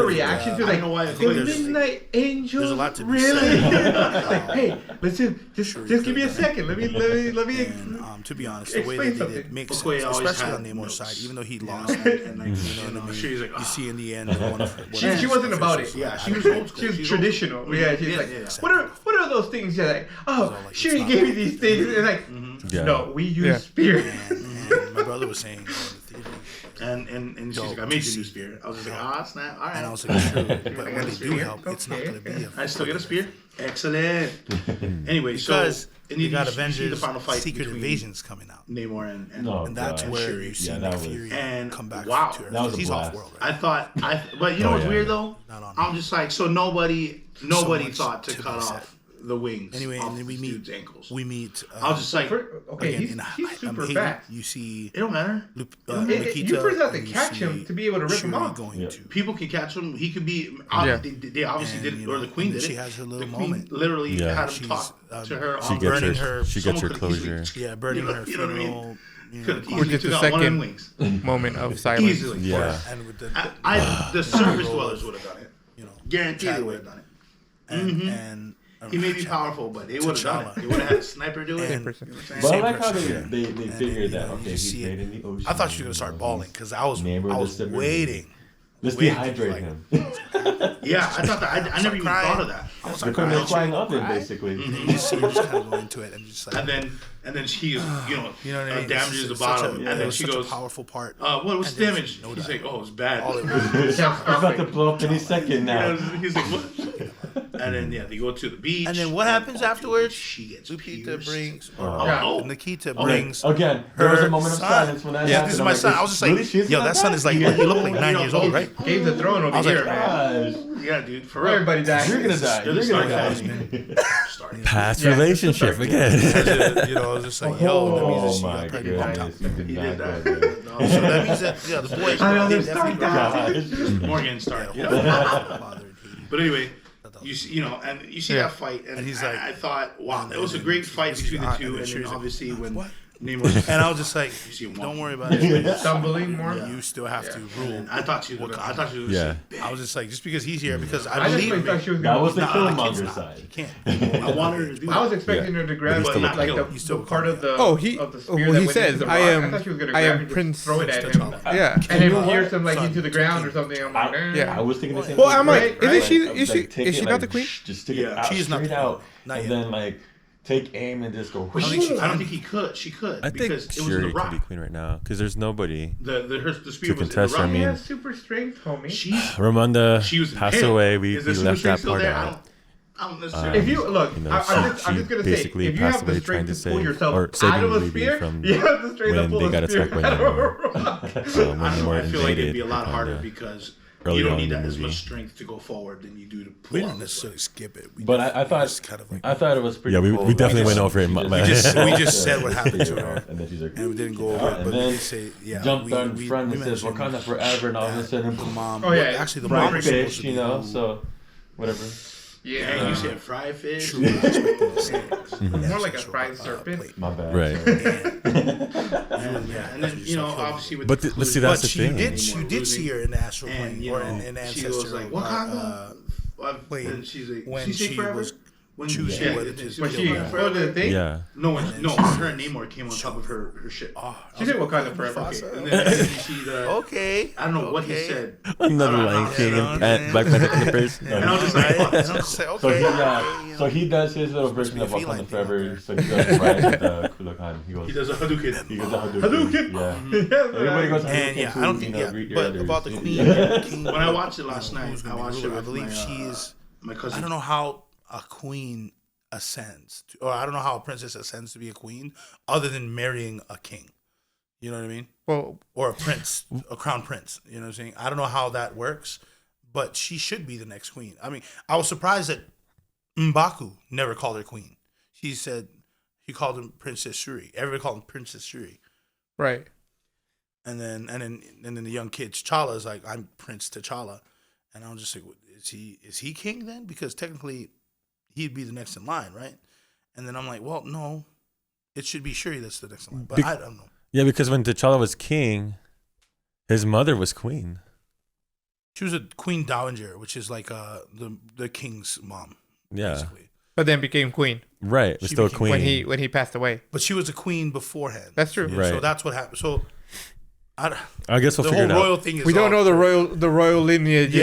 her reaction to like, the Midnight Angel. There's a lot to be really. said. Like, hey, let's just give me a second. Let me. And To be honest, the way they did it makes sense, especially on Namor's side, even though he lost. And like, she's like, you see in the end, she wasn't about it. Yeah, she was old school. She was traditional. Yeah, she's like, what are those things? You're like, oh, Shuri gave me these things. And like, no, we use spear. And my brother was saying, and she's like, I made you a new spear. I was just like, snap, all right. And I was like, sure, but when they do help, it's not going to be. I still get a spear. Excellent. Anyway, because you got Avengers, the final fight, Secret Invasion's coming out. Namor and that's where you see Nick Fury come back to Earth. That was he's off world. Right? But you know what's weird though? I'm just like, so nobody thought to cut off the wings. Anyway, and then we meet ankles. We meet. I was just like, he's super fat. You see, it don't matter. You first have to catch him to be able to rip him off. People can catch him. He could be. They obviously did it, or the queen did it. She has her little moment. Literally had him talk to her. She gets her closure. Yeah, burning her funeral. Or just the second moment of silence. Easily. Yeah. The surface dwellers would have done it. Guaranteed they would have done it. And he may be powerful, but they would have done it. They would have had a sniper do it. But I like how they figured that. Okay, he's made in the ocean. I thought she was gonna start bawling because I was waiting. Let's dehydrate him. Yeah, I thought that. I never even thought of that. I was like, they're flying up it basically. You see her just kind of going into it and just like. And then she, damages the bottom, and then she goes. A powerful part. What was damage? He's like, oh, it's bad. It's about to blow up any second now. He's like, what? And then they go to the beach. And then what happens afterwards? She gets Lupita brings. Nikita Oh, brings. Again, there was a moment of silence when that happened. Yeah, this is my son. I was just like, yo, that son is like, he looked like 9 years old, right? Gave the throne over here, man. Yeah, dude, for real. Everybody died. You're gonna die. You're gonna die. Past relationship again. I was just like, yo, that means she got pregnant. He did that. So that means that the boys. I know they're Stark. Morgan Stark. But anyway. You see that fight, and he's like, I thought, wow, it was a great fight between the two, and then obviously when Namor, and I was just like, don't worry about it. Stumbling more. You still have to rule. I thought she was. Yeah. I was just like, just because he's here, because I believe that was the Killmonger side. Can't. I wanted her to do. I was expecting her to grab like the part of the. Oh, of the spear he says, I am Prince. Throw it at him. Yeah. And then pierce him like into the ground or something. I'm like, yeah. I was thinking the same thing. Well, I'm like, is she not the queen? Just stick it out straight out, and then like. Take aim and just go. I don't think he could. She could. I think because it was in the rock. could be queen right now because there's nobody the spear to was contest her. I mean, super strength, homie. Ramonda was passed away. We left that part out. I don't necessarily. If you look, I'm just gonna say, if you have the strength to pull yourself out of a spear, you have the strength to pull a spear out of a rock. I feel like it'd be a lot harder because. You don't need that as much strength to go forward than you do to pull. We didn't necessarily skip it. But I thought kind of like, I thought it was pretty. Yeah, we definitely went over it. We just said what happened to her, and then she's like, and we didn't go over it. But then we say, jumped on front and says Wakanda forever, and all of a sudden, mom. Oh yeah, actually the mom was supposed fish, to be, so whatever. Yeah, and you said fried fish. True, more like a fried serpent. My bad. Right. And then obviously with. But let's see, that's the thing. You did see her in the astral plane or in Ancestor. She was like, Wakanda. Wait, and she's like, when she was choosing whether to when she the thing. Yeah. No, her and Namor came on top of her ship. She said Wakanda forever. And then you see the. Okay. I don't know what he said. Another Lion King and Black Panther in the face. And I was just like, okay. So he does his little version of Wakanda forever. So he goes right with the Kulokan. He does a Hadouken. Hadouken. Yeah. Everybody goes Hadouken. And I don't think. But about the Queen. When I watched it last night, I believe she is. My cousin. I don't know how a queen ascends, or I don't know how a princess ascends to be a queen, other than marrying a king. You know what I mean? Well, or a prince, a crown prince. You know what I'm saying? I don't know how that works, but she should be the next queen. I mean, I was surprised that M'Baku never called her queen. He said he called him Princess Shuri. Everybody called him Princess Shuri. Right. And then the young kid T'Challa is like, I'm Prince T'Challa, and I'm just like, is he king then? Because technically, he'd be the next in line, right? And then I'm like, well, no, it should be Shuri that's the next in line, but I don't know. Yeah, because when T'Challa was king, his mother was queen. She was a queen dowager, which is like the king's mom. Yeah. Basically. but then became queen. Right, but still a queen when he passed away. But she was a queen beforehand. That's true. Right. So that's what happened. So I guess we'll figure it out. The whole royal thing is we don't know the royal lineage.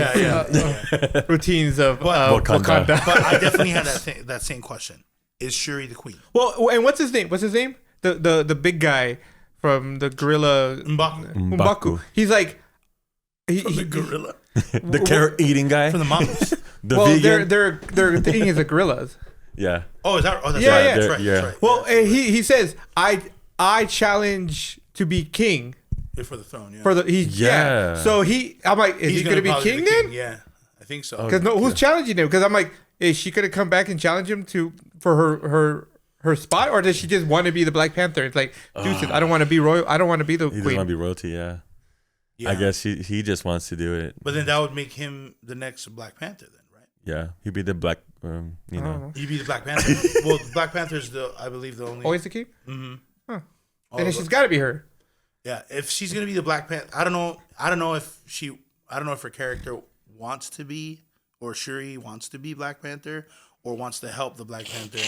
Routines of Wakanda. But I definitely had that same question. Is Shuri the queen? Well, and what's his name? The big guy from the gorilla M'Baku. He's like the gorilla. The carrot eating guy from the mongoose. Vegan. Their thing is the gorillas. Yeah. Oh, is that? Oh, that's yeah, right. yeah. That's right. Yeah. That's right. Well, he says I challenge to be king. For the throne, yeah. So I'm like, is he gonna be king then? Yeah, I think so. Because who's challenging him? Because I'm like, is she gonna come back and challenge him for her spot, or does she just want to be the Black Panther? It's like, deuces, I don't want to be royal. I don't want to be the queen. He doesn't want to be royalty. Yeah. I guess he just wants to do it. But then that would make him the next Black Panther, then, right? Yeah, he'd be the Black. He'd be the Black Panther. Well, Black Panther's I believe the only. Always the king. Mm-hmm. Huh. And she's got to be her. Yeah, if she's gonna be the Black Panther, I don't know if her character wants to be, or Shuri wants to be Black Panther, or wants to help the Black Panther.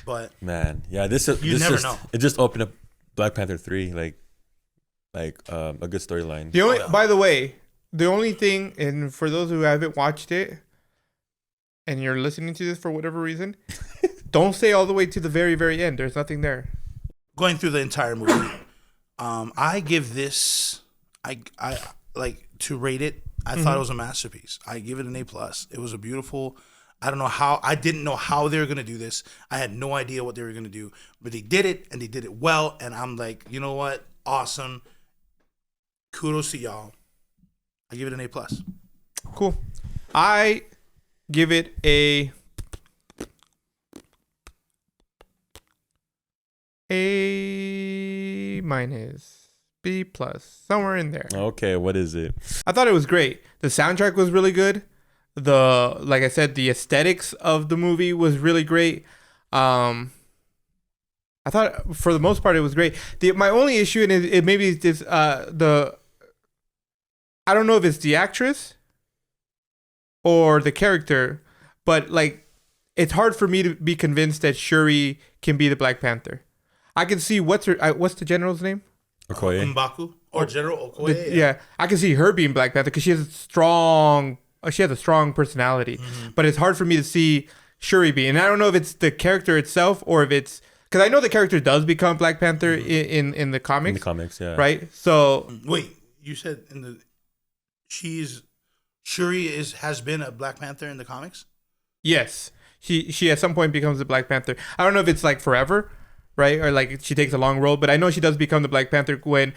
But man, yeah, this know. It just opened up Black Panther 3, like a good storyline. By the way, the only thing, and for those who haven't watched it, and you're listening to this for whatever reason, don't stay all the way to the very, very end. There's nothing there. Going through the entire movie. I give this, I like to rate it. I thought it was a masterpiece. I give it an A+. It was a beautiful. I didn't know how they were gonna do this. I had no idea what they were gonna do, but they did it, and they did it well. And I'm like, you know what? Awesome. Kudos to y'all. I give it an A+. Cool. I give it a minus, B+, somewhere in there. Okay, what is it? I thought it was great. The soundtrack was really good. Like I said, the aesthetics of the movie was really great. I thought for the most part it was great. My only issue, and it maybe is this, I don't know if it's the actress or the character, but like it's hard for me to be convinced that Shuri can be the Black Panther. I can see what's the general's name? Okoye. M'Baku or General Okoye. Yeah, I can see her being Black Panther because she has a strong personality. Mm-hmm. But it's hard for me to see Shuri being. And I don't know if it's the character itself or if it's because I know the character does become Black Panther in the comics. In the comics, yeah. Right. So wait, you said Shuri has been a Black Panther in the comics? Yes, she at some point becomes a Black Panther. I don't know if it's like forever. Right, or like she takes a long role, but I know she does become the Black Panther when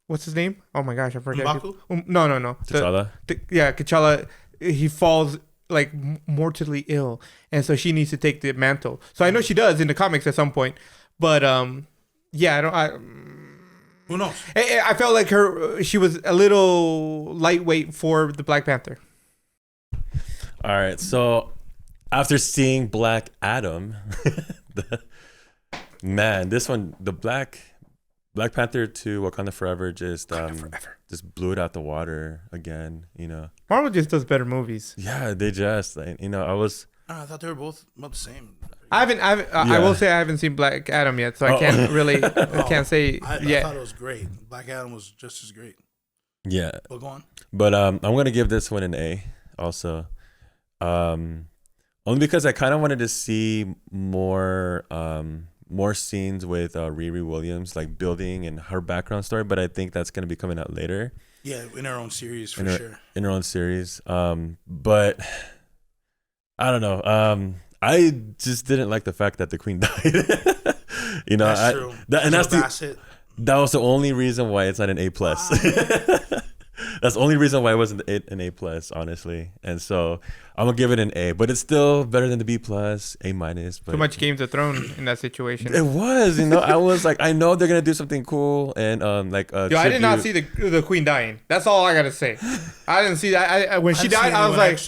what's his name? Oh my gosh, I forgot. No. T'Challa. T'Challa. He falls like mortally ill, and so she needs to take the mantle. So I know she does in the comics at some point, but yeah, who knows? I felt like she was a little lightweight for the Black Panther. All right, so. After seeing Black Adam, this one, the Black Panther 2 Wakanda Forever just blew it out the water again, you know. Marvel just does better movies. Yeah, they just, I thought they were both about the same. I will say I haven't seen Black Adam yet, so I can't really, can't say yet. I thought it was great. Black Adam was just as great. Yeah. Well, go on. But I'm going to give this one an A also. Only because I kind of wanted to see more scenes with Riri Williams, like building and her background story. But I think that's going to be coming out later. Yeah, in her own series for sure. In her own series. But I don't know. I just didn't like the fact that the Queen died. You know, that's true. That was the only reason why it's not an A+. That's the only reason why it wasn't an A+, honestly. And so I'm gonna give it an A, but it's still better than the B+, A-. But too much Games of Thrones in that situation. It was, you know. I was like, I know they're gonna do something cool, and I did not see the Queen dying. That's all I gotta say. I didn't see that. When she died, I was like,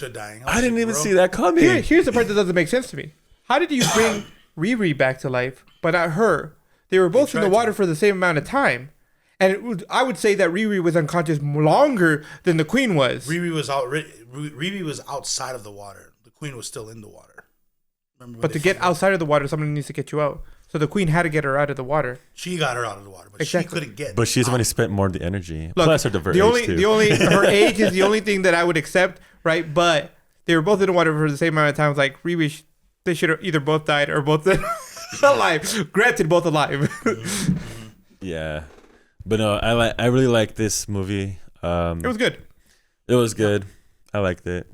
I didn't even see that coming. Here's the part that doesn't make sense to me. How did you bring Riri back to life, but not her? They were both in the water for the same amount of time. And I would say that Riri was unconscious longer than the Queen was. Riri was outside of the water. Queen was still in the water. But to get outside of the water, somebody needs to get you out. So the Queen had to get her out of the water. She got her out of the water, but she couldn't get. But she's the one who spent more of the energy. Look, plus her her age is the only thing that I would accept, right? But they were both in the water for the same amount of time. It's like really, they should have either both died or both alive. Granted, both alive. Yeah, but no, I really like this movie. It was good. It was good. I liked it.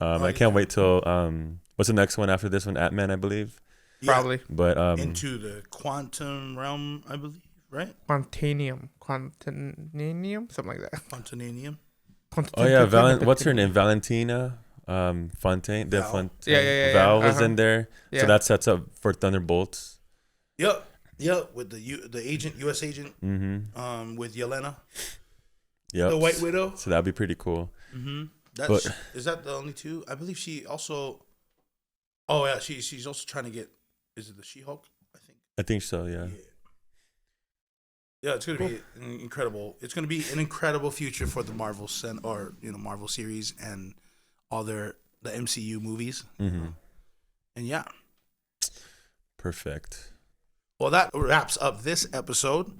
I can't wait till what's the next one after this one? Ant-Man, I believe. Yeah. Probably. But into the quantum realm, I believe, right? Quantanium, something like that. Quantananium. Oh yeah, what's her name? Valentina Fontaine. Yeah. Val was in there, so that sets up for Thunderbolts. Yep. With the agent, U.S. agent, with Yelena. Yep. The White Widow. So that'd be pretty cool. Is that the only two? I believe she also. Oh yeah, she's also trying to get. Is it the She-Hulk? I think so. Yeah. Yeah, it's gonna be incredible. It's gonna be an incredible future for the Marvel Marvel series and all the MCU movies. Mm-hmm. And yeah. Perfect. Well, that wraps up this episode.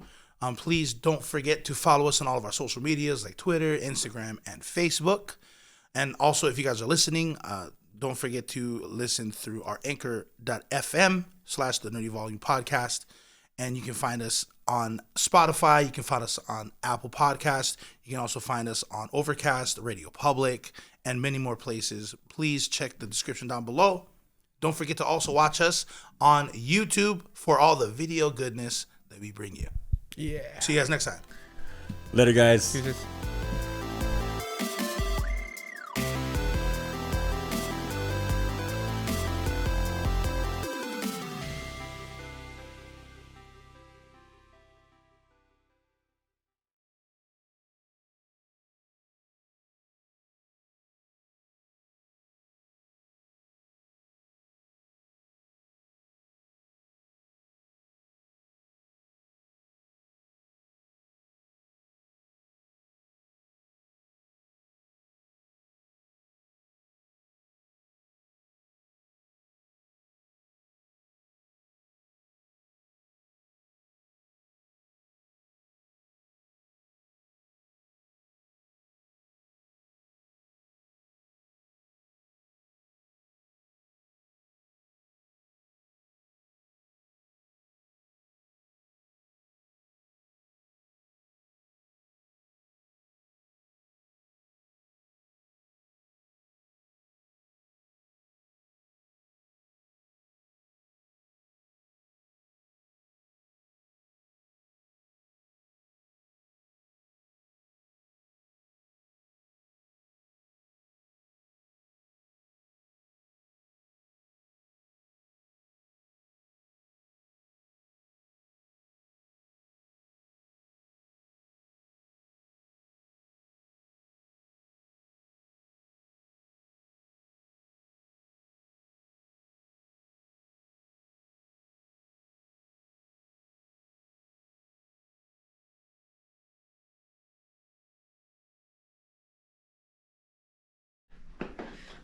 Please don't forget to follow us on all of our social medias like Twitter, Instagram, and Facebook. And also, if you guys are listening, don't forget to listen through our anchor.fm/the Nerdy Volume Podcast. And you can find us on Spotify. You can find us on Apple Podcasts. You can also find us on Overcast, Radio Public, and many more places. Please check the description down below. Don't forget to also watch us on YouTube for all the video goodness that we bring you. Yeah. See you guys next time. Later, guys. Jesus.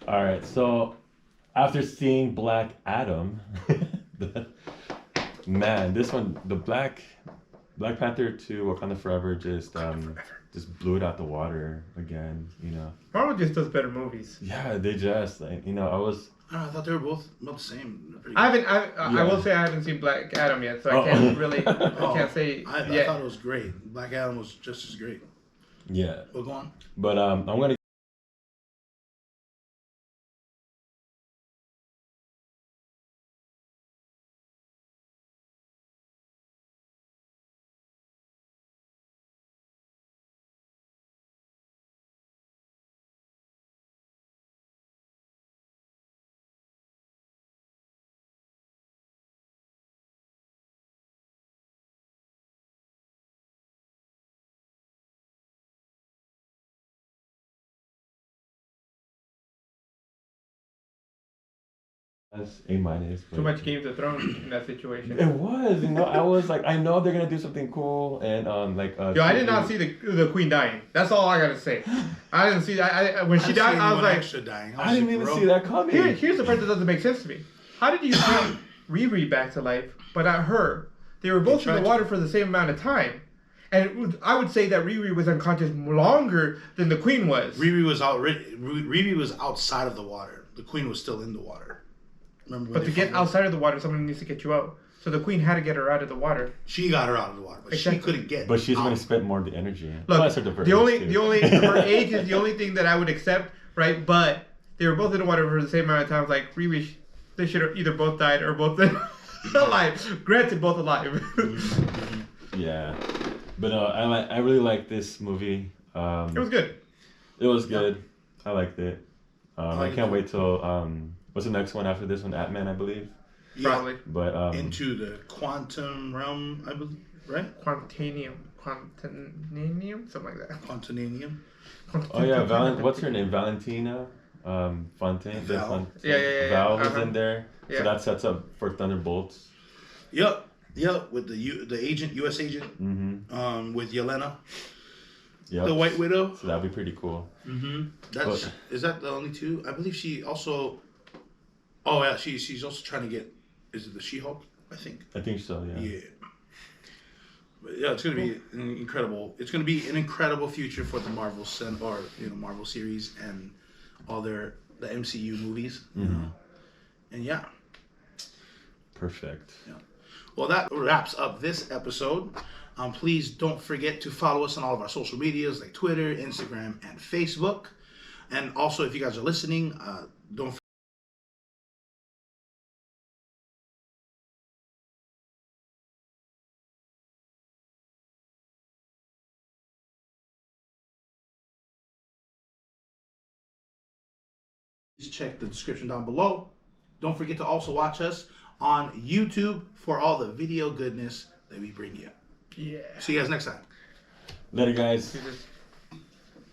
All right, so after seeing Black Adam, man, this one, the Black Panther 2 Wakanda Forever just blew it out the water again, you know. Marvel just does better movies. Yeah, they just I thought they were both about the same. I will say I haven't seen Black Adam yet, so I can't really I can't say. I thought it was great. Black Adam was just as great. Yeah. Well, go on. But I'm gonna That's A-. Too much Games of Thrones in that situation. It was, I was like, I know they're gonna do something cool, and Yo, I did not see the queen dying. That's all I gotta say. I didn't see that. When she died, I was like, dying. I didn't even see that coming. Here's the part that doesn't make sense to me. How did you bring Riri back to life, but not her? They were both in the water for the same amount of time. And I would say that Riri was unconscious longer than the queen was. Riri was outside of the water. The queen was still in the water. Remember? But to get outside of the water, someone needs to get you out. So the queen had to get her out of the water. She got her out of the water, but she couldn't get. But she's going to spend more of the energy. Look, her age is the only thing that I would accept, right? But they were both in the water for the same amount of time. Like Riri, they should have either both died or both alive. Granted, both alive. Yeah. But I really like this movie. It was good. It was good. I liked it. I can't wait till what's the next one after this one? Ant-Man, I believe. Yeah. Probably. But into the quantum realm, I believe, right? Quantanium, something like that. Quantananium. Oh yeah, what's her name? Valentina Fontaine. Val. Yeah. Val was in there, yeah. So that sets up for Thunderbolts. Yep. With the agent, U.S. agent, with Yelena, the White Widow. So that'd be pretty cool. Is that the only two? I believe she also. Oh yeah, she's also trying to get. Is it the She-Hulk? I think so. Yeah. Yeah. But yeah, it's gonna be an incredible. It's gonna be an incredible future for the Marvel Marvel series and all the MCU movies. You know? And yeah. Perfect. Yeah. Well, that wraps up this episode. Please don't forget to follow us on all of our social medias like Twitter, Instagram, and Facebook. And also, if you guys are listening, don't forget. Check the description down below. Don't forget to also watch us on YouTube for all the video goodness that we bring you. Yeah. See you guys next time. Later, guys.